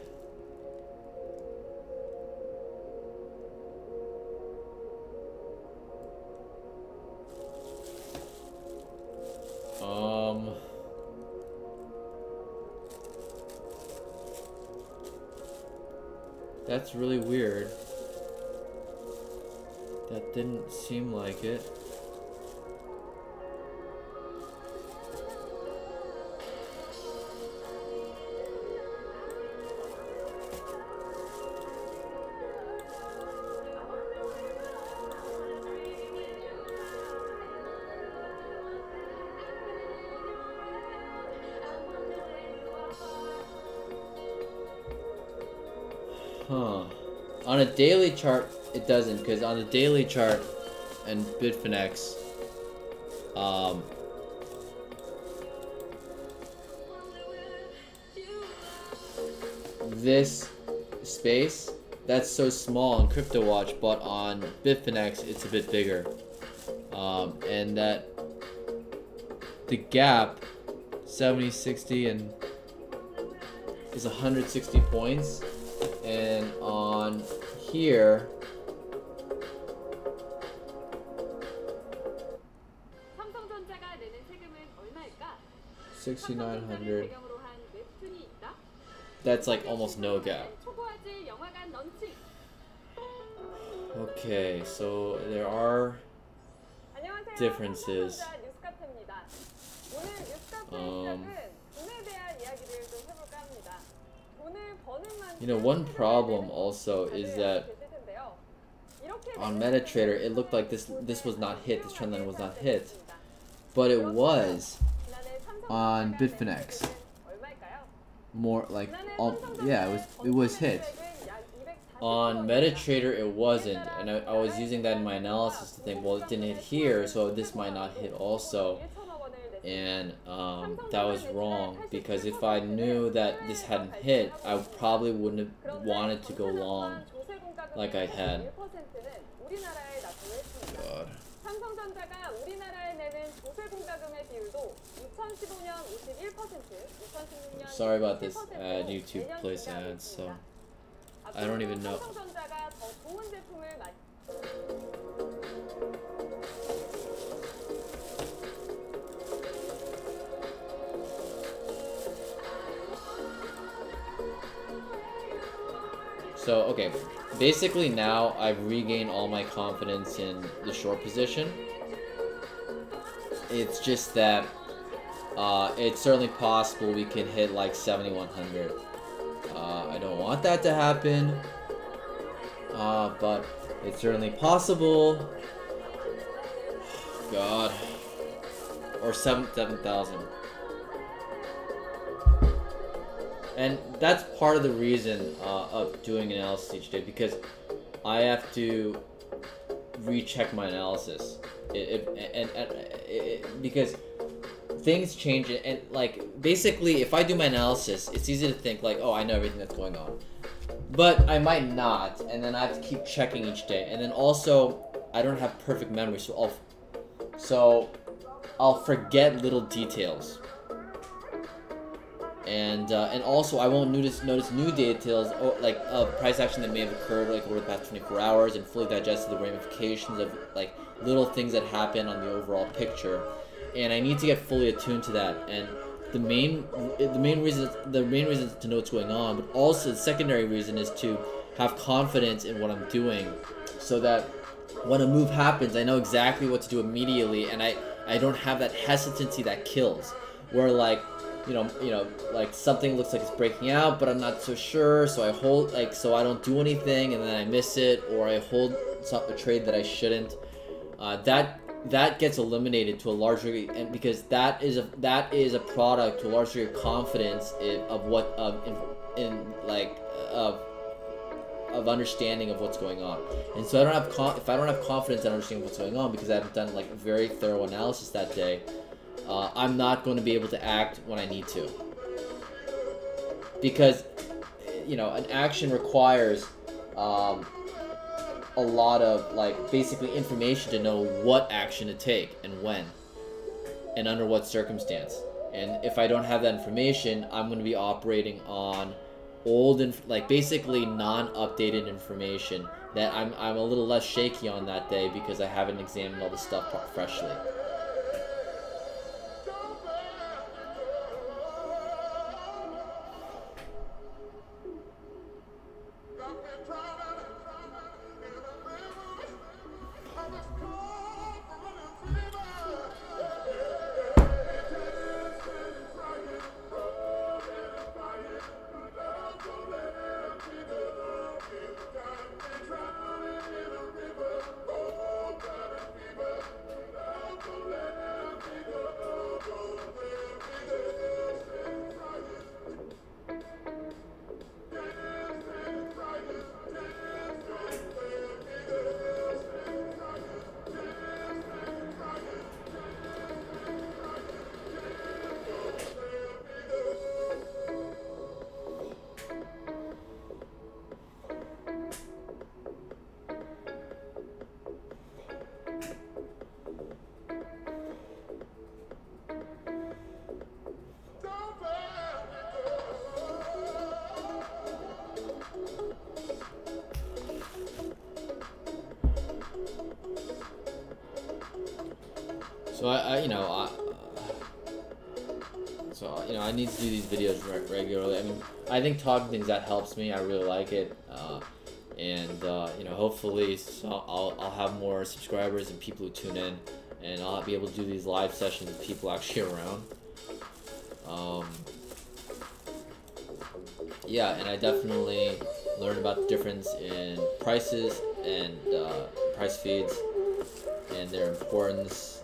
S1: That's really weird. That didn't seem like it. Huh. On a daily chart, it doesn't, because on the daily chart and Bitfinex, this space, that's so small on CryptoWatch, but on Bitfinex, it's a bit bigger. And that the gap, 70, 60, and is 160 points. And on here, $6,900. That's like almost no gap. Okay, so there are differences. You know, one problem also is that on MetaTrader, it looked like this was not hit, this trend line was not hit, but it was on Bitfinex. More like, yeah, it was hit. On MetaTrader, it wasn't, and I was using that in my analysis to think, well, it didn't hit here, so this might not hit also. And that was wrong, because if I knew that this hadn't hit, I probably wouldn't have wanted to go long like I had. God.
S2: 2015년 51%, 2016년
S1: Sorry about this
S2: 17%로
S1: YouTube
S2: 매년
S1: plays
S2: 증가하고
S1: ads, so
S2: 있습니다.
S1: I don't even know.
S2: 삼성전자가 더 좋은 제품을
S1: So, okay, basically now I've regained all my confidence in the short position. It's just that it's certainly possible we can hit like 7,100. I don't want that to happen, but it's certainly possible. God. Or 7,000. And that's part of the reason of doing analysis each day, because I have to recheck my analysis. Because things change, and like basically if I do my analysis, it's easy to think like, oh, I know everything that's going on. But I might not, and then I have to keep checking each day. And then also, I don't have perfect memory, so I'll forget little details. And also I won't notice new details, like price action that may have occurred like over the past 24 hours, and fully digest the ramifications of like little things that happen on the overall picture. And I need to get fully attuned to that. And the main reason is to know what's going on, but also the secondary reason is to have confidence in what I'm doing, so that when a move happens, I know exactly what to do immediately, and I don't have that hesitancy that kills, where like you know, like something looks like it's breaking out, but I'm not so sure, so I hold, like, so I don't do anything, and then I miss it, or I hold a trade that I shouldn't. That gets eliminated to a large degree, and because that is a product to a large degree of confidence of understanding of what's going on. And so if I don't have confidence in understanding what's going on because I haven't done like a very thorough analysis that day, I'm not going to be able to act when I need to. Because, you know, an action requires a lot of, like, basically information to know what action to take and when and under what circumstance. And if I don't have that information, I'm going to be operating on old, like, basically non-updated information that I'm a little less shaky on that day because I haven't examined all the stuff freshly. So I need to do these videos regularly. I mean, I think talking things that helps me. I really like it, and hopefully, I'll have more subscribers and people who tune in, and I'll be able to do these live sessions with people actually around. Yeah, and I definitely learned about the difference in prices and price feeds and their importance.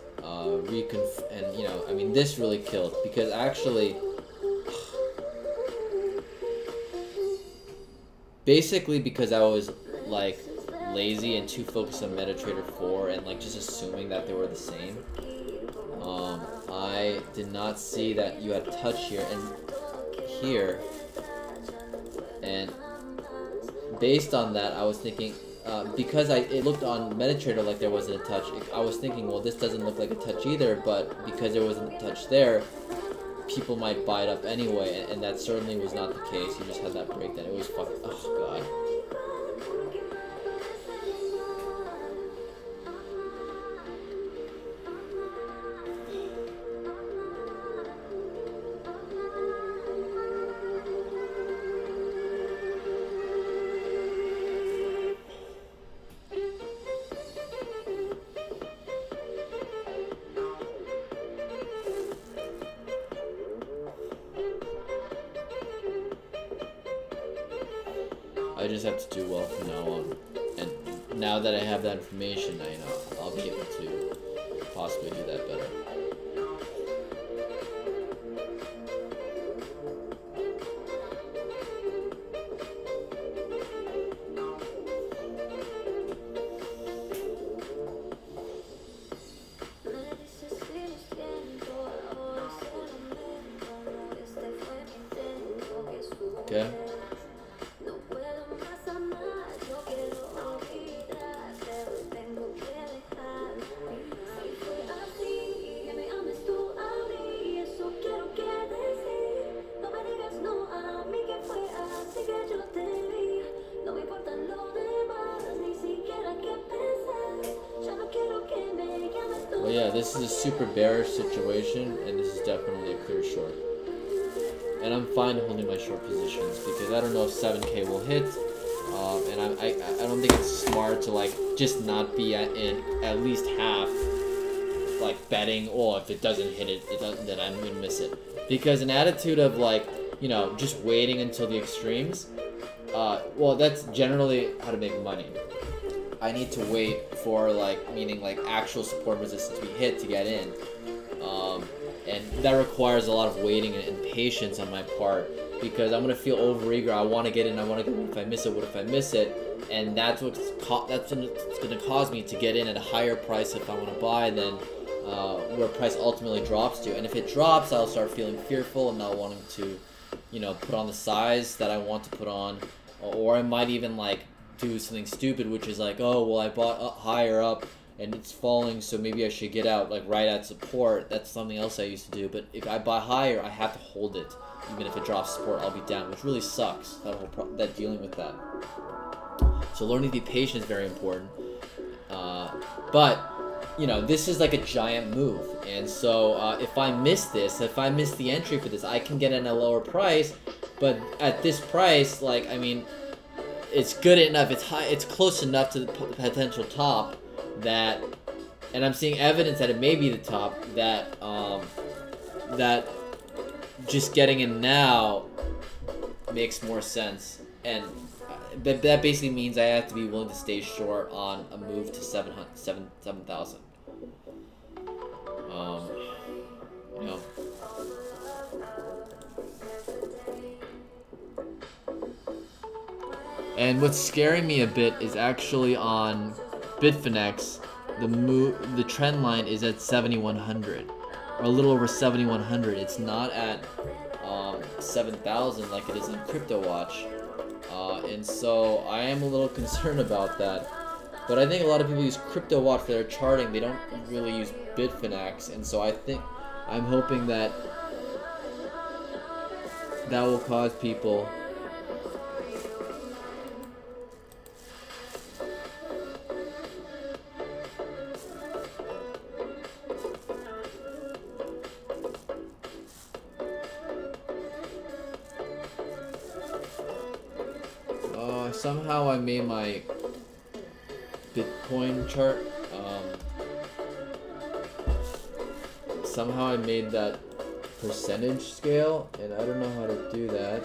S1: This really killed, because actually basically because I was like lazy and too focused on MetaTrader 4 and like just assuming that they were the same, I did not see that you had touch here and here, and based on that I was thinking, because it looked on MetaTrader like there wasn't a touch, I was thinking, well, this doesn't look like a touch either, but because there wasn't a touch there, people might buy it up anyway, and that certainly was not the case. He just had that breakdown. It was fucking, oh god. I just have to do well from now on, and now that I have that information, I'll be able to possibly do that better. Okay. Well, yeah, this is a super bearish situation, and this is definitely a clear short. And I'm fine holding my short positions because I don't know if 7K will hit, and I don't think it's smart to like just not be in at least half, like betting. Oh, if it doesn't hit it, then I'm gonna miss it. Because an attitude of like, you know, just waiting until the extremes, well, that's generally how to make money. I need to wait for like, meaning like actual support resistance to be hit to get in. And that requires a lot of waiting and patience on my part because I'm gonna feel overeager. I want to get in. I want to go. What if I miss it? What if I miss it? And that's what's gonna cause me to get in at a higher price if I want to buy than where price ultimately drops to. And if it drops, I'll start feeling fearful and not wanting to, you know, put on the size that I want to put on, or I might even like do something stupid, which is like, oh well, I bought higher up and it's falling, so maybe I should get out like right at support. That's something else I used to do. But if I buy higher, I have to hold it. Even if it drops support, I'll be down, which really sucks. That dealing with that. So learning to be patient is very important. But you know, this is like a giant move, and so if I miss this, if I miss the entry for this, I can get in a lower price. But at this price, like, I mean, it's good enough. It's high. It's close enough to the potential top that, and I'm seeing evidence that it may be the top, that that just getting in now makes more sense, and that basically means I have to be willing to stay short on a move to 7,000. You know. And what's scaring me a bit is actually on Bitfinex, the trend line is at 7,100, or a little over 7,100. It's not at 7,000 like it is on CryptoWatch, and so I am a little concerned about that. But I think a lot of people use CryptoWatch for their charting. They don't really use Bitfinex, and so I'm hoping that will cause people somehow I made my Bitcoin chart. Somehow I made that percentage scale, and I don't know how to do that.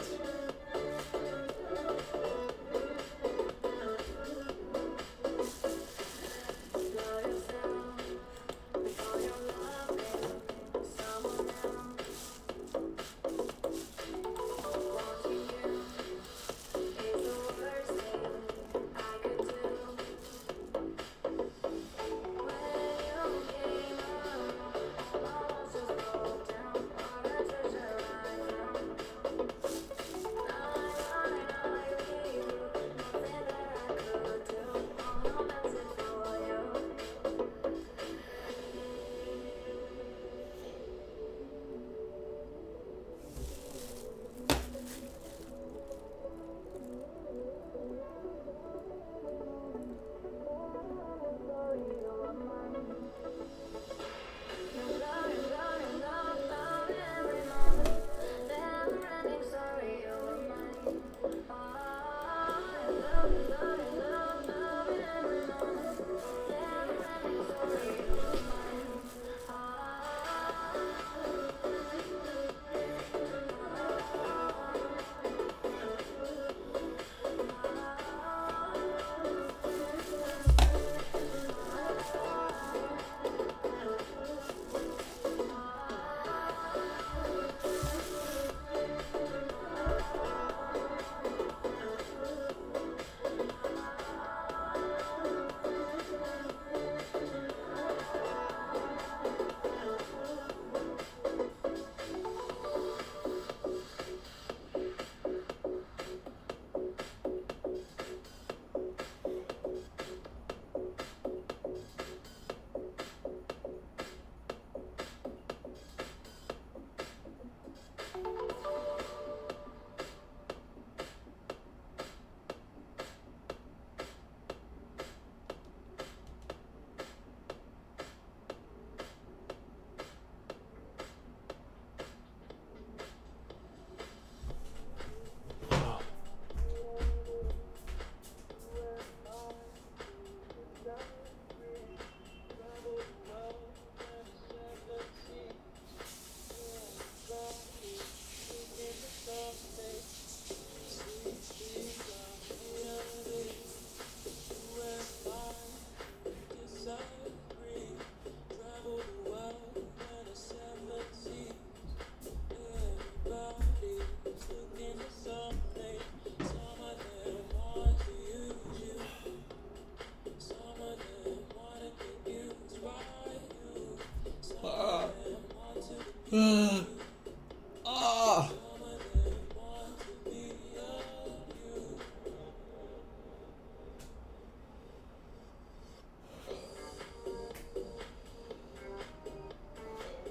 S1: Ah.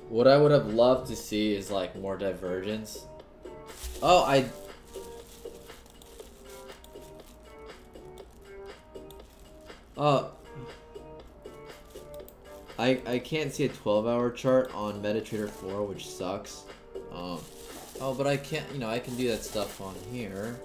S1: What I would have loved to see is like more divergence. Oh, uh I can't see a 12-hour chart on MetaTrader 4, which sucks. Oh, but I can't, you know, I can do that stuff on here.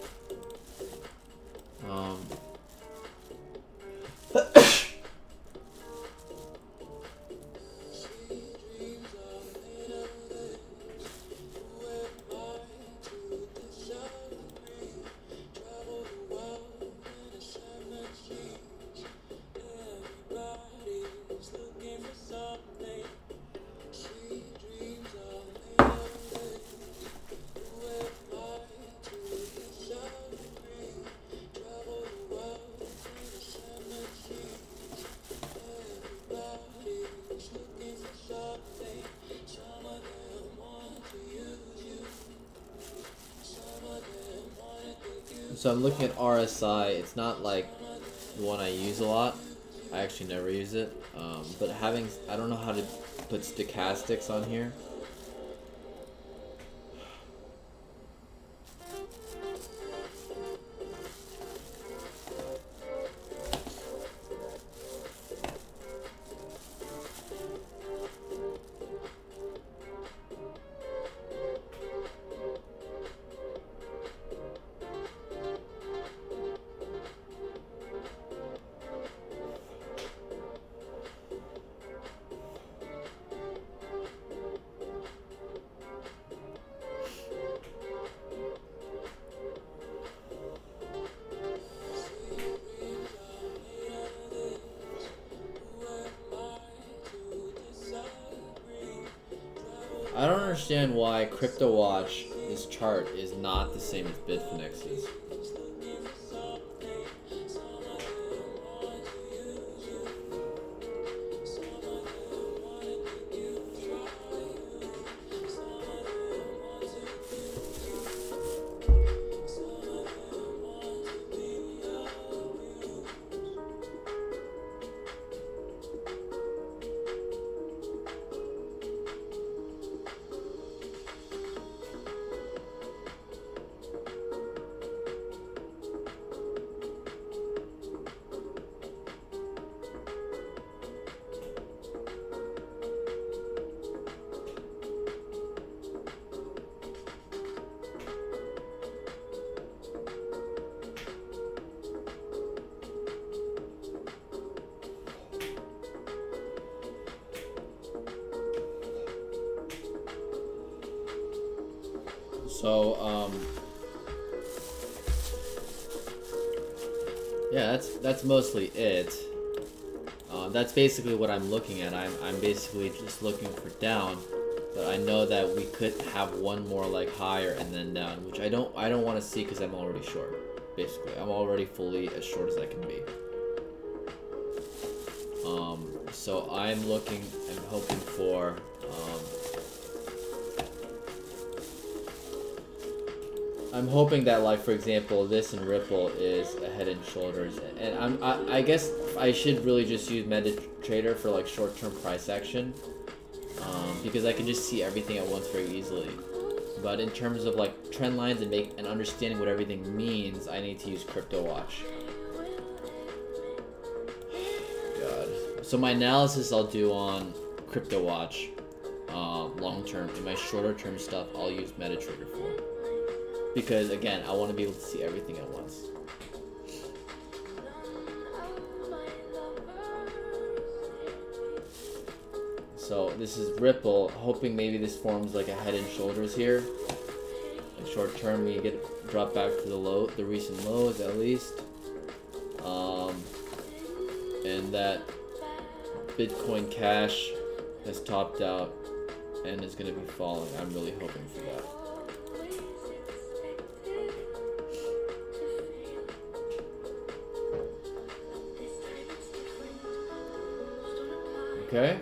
S1: So I'm looking at RSI. It's not like the one I use a lot. I actually never use it. But I don't know how to put stochastics on here. I don't understand why CryptoWatch, this chart, is not the same as Bitfinex's. So, yeah, that's mostly it. That's basically what I'm looking at. I'm basically just looking for down, but I know that we could have one more like higher and then down, which I don't want to see because I'm already short. Basically, I'm already fully as short as I can be. So I'm hoping for. I'm hoping that, like, for example, this in Ripple is a head and shoulders, and I guess I should really just use MetaTrader for like short-term price action, because I can just see everything at once very easily. But in terms of like trend lines and understanding what everything means, I need to use CryptoWatch. God. So my analysis I'll do on CryptoWatch, long-term. In my shorter-term stuff, I'll use MetaTrader for. Because, again, I want to be able to see everything at once. So, this is Ripple, hoping maybe this forms like a head and shoulders here. Like short term, we get drop back to the recent lows at least. And that Bitcoin Cash has topped out and is going to be falling. I'm really hoping for that. Okay.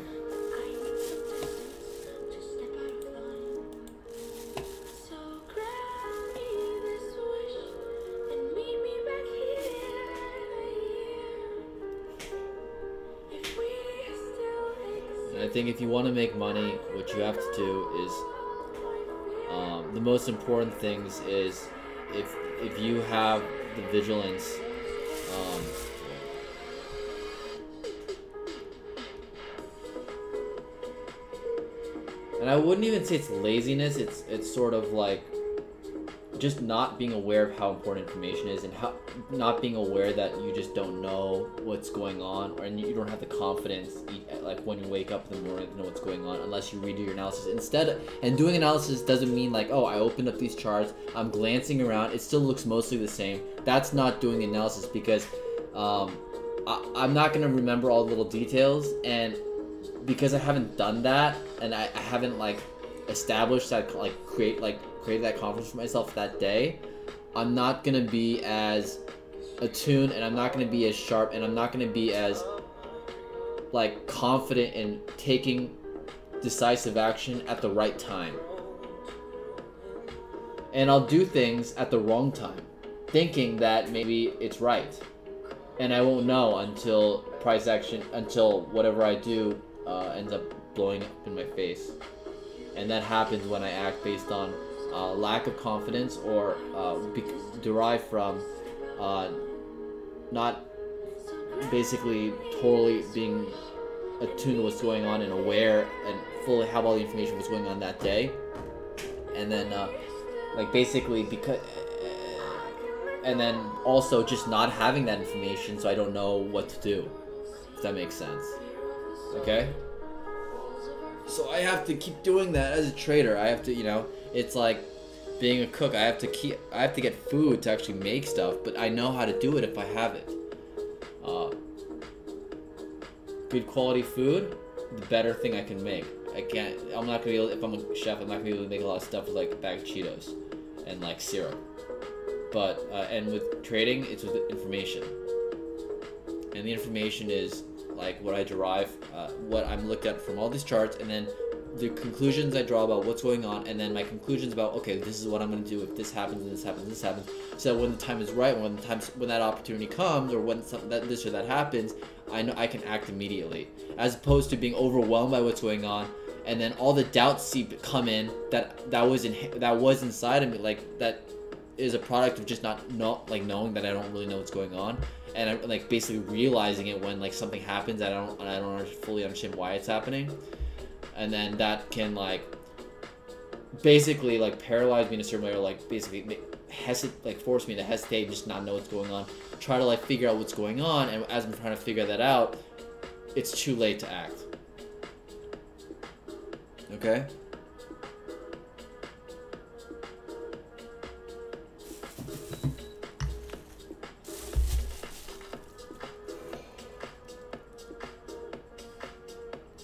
S1: think if you want to make money, what you have to do is the most important things is if you have the vigilance. And I wouldn't even say it's laziness. It's sort of like just not being aware of how important information is, and how not being aware that you just don't know what's going on, or and you don't have the confidence like when you wake up in the morning to know what's going on unless you redo your analysis instead. And doing analysis doesn't mean like, oh, I opened up these charts, I'm glancing around, it still looks mostly the same. That's not doing the analysis, because I'm not gonna remember all the little details, and because I haven't done that, and I haven't like established that, like created that confidence for myself that day, I'm not gonna be as attuned, and I'm not gonna be as sharp, and I'm not gonna be as like confident in taking decisive action at the right time. And I'll do things at the wrong time, thinking that maybe it's right, and I won't know until price action, until whatever I do ends up blowing up in my face. And that happens when I act based on lack of confidence, or derived from not basically totally being attuned to what's going on and aware and fully have all the information what's going on that day. And then like basically because and then also just not having that information, so I don't know what to do, if that makes sense. Okay? So I have to keep doing that as a trader. I have to, you know, it's like being a cook. I have to get food to actually make stuff, but I know how to do it if I have it. Good quality food, the better thing I can make. I'm not gonna be able, if I'm a chef, I'm not gonna be able to make a lot of stuff with like a bag of Cheetos and like syrup. But and with trading, it's with information, and the information is like what I derive, what I'm looked at from all these charts, and then the conclusions I draw about what's going on, and then my conclusions about, okay, this is what I'm going to do if this happens and this happens and this happens, so when the time is right, when that opportunity comes, or when this or that happens, I know I can act immediately, as opposed to being overwhelmed by what's going on, and then all the doubts come in that was inside of me, like that is a product of just not knowing that I don't really know what's going on. And I'm like basically realizing it when like something happens, I don't fully understand why it's happening, and then that can like basically like paralyze me in a certain way, or like basically force me to hesitate and just not know what's going on, try to like figure out what's going on, and as I'm trying to figure that out, it's too late to act. Okay?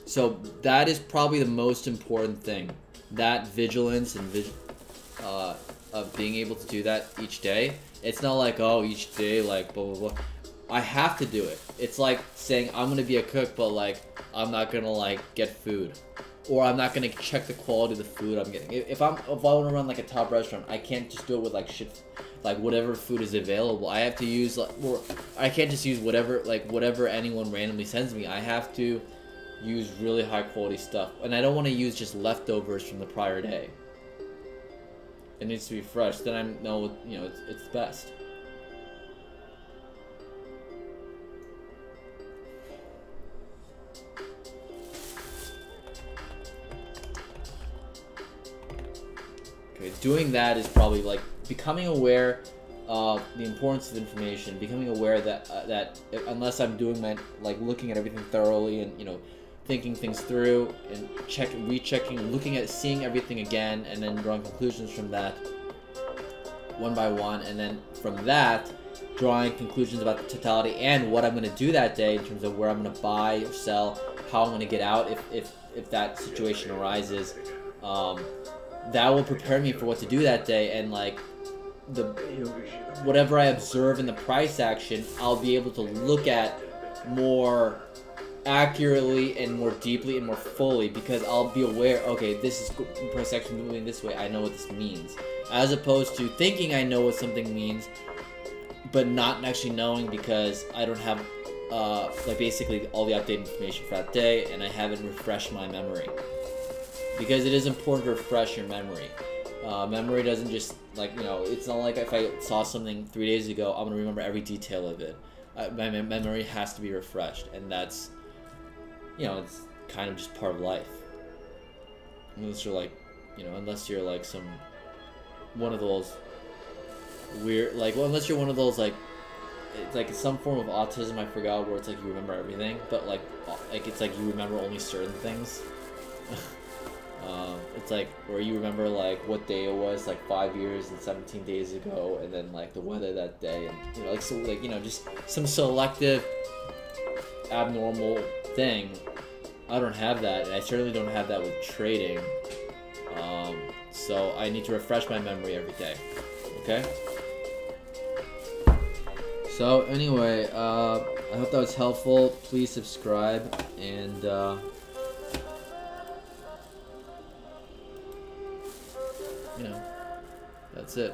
S1: So that is probably the most important thing. That vigilance and of being able to do that each day. It's not like, oh, each day, like, blah, blah, blah. I have to do it. It's like saying I'm going to be a cook, but, like, I'm not going to, like, get food. Or I'm not going to check the quality of the food I'm getting. If I want to run, like, a top restaurant, I can't just do it with, like, shit, like, whatever food is available. I have to use, like, or I can't just use whatever anyone randomly sends me. I have to use really high quality stuff, and I don't want to use just leftovers from the prior day. It needs to be fresh. Then I know, you know, it's best. Okay, doing that is probably like becoming aware of the importance of information, becoming aware that unless I'm doing my, like, looking at everything thoroughly and, you know, thinking things through and rechecking, looking at, seeing everything again, and then drawing conclusions from that one by one, and then from that drawing conclusions about the totality and what I'm going to do that day in terms of where I'm going to buy or sell, how I'm going to get out if that situation arises. That will prepare me for what to do that day, and like whatever I observe in the price action, I'll be able to look at more accurately and more deeply and more fully, because I'll be aware, okay, this is price action moving this way, I know what this means, as opposed to thinking I know what something means but not actually knowing, because I don't have like basically all the updated information for that day, and I haven't refreshed my memory. Because it is important to refresh your memory. Memory doesn't just, like, you know, it's not like if I saw something 3 days ago, I'm going to remember every detail of it. My memory has to be refreshed, and that's, you know, it's kind of just part of life. Unless you're like, you know, unless you're like one of those weird, like, well, unless you're one of those, like, it's like some form of autism, I forgot, where it's like you remember everything, but like it's like you remember only certain things. It's like where you remember like what day it was like 5 years and 17 days ago, and then like the weather that day, and you know, like, so, like, you know, just some selective abnormal thing. I don't have that, and I certainly don't have that with trading. So I need to refresh my memory every day. Okay. So anyway, I hope that was helpful. Please subscribe, and you know, that's it.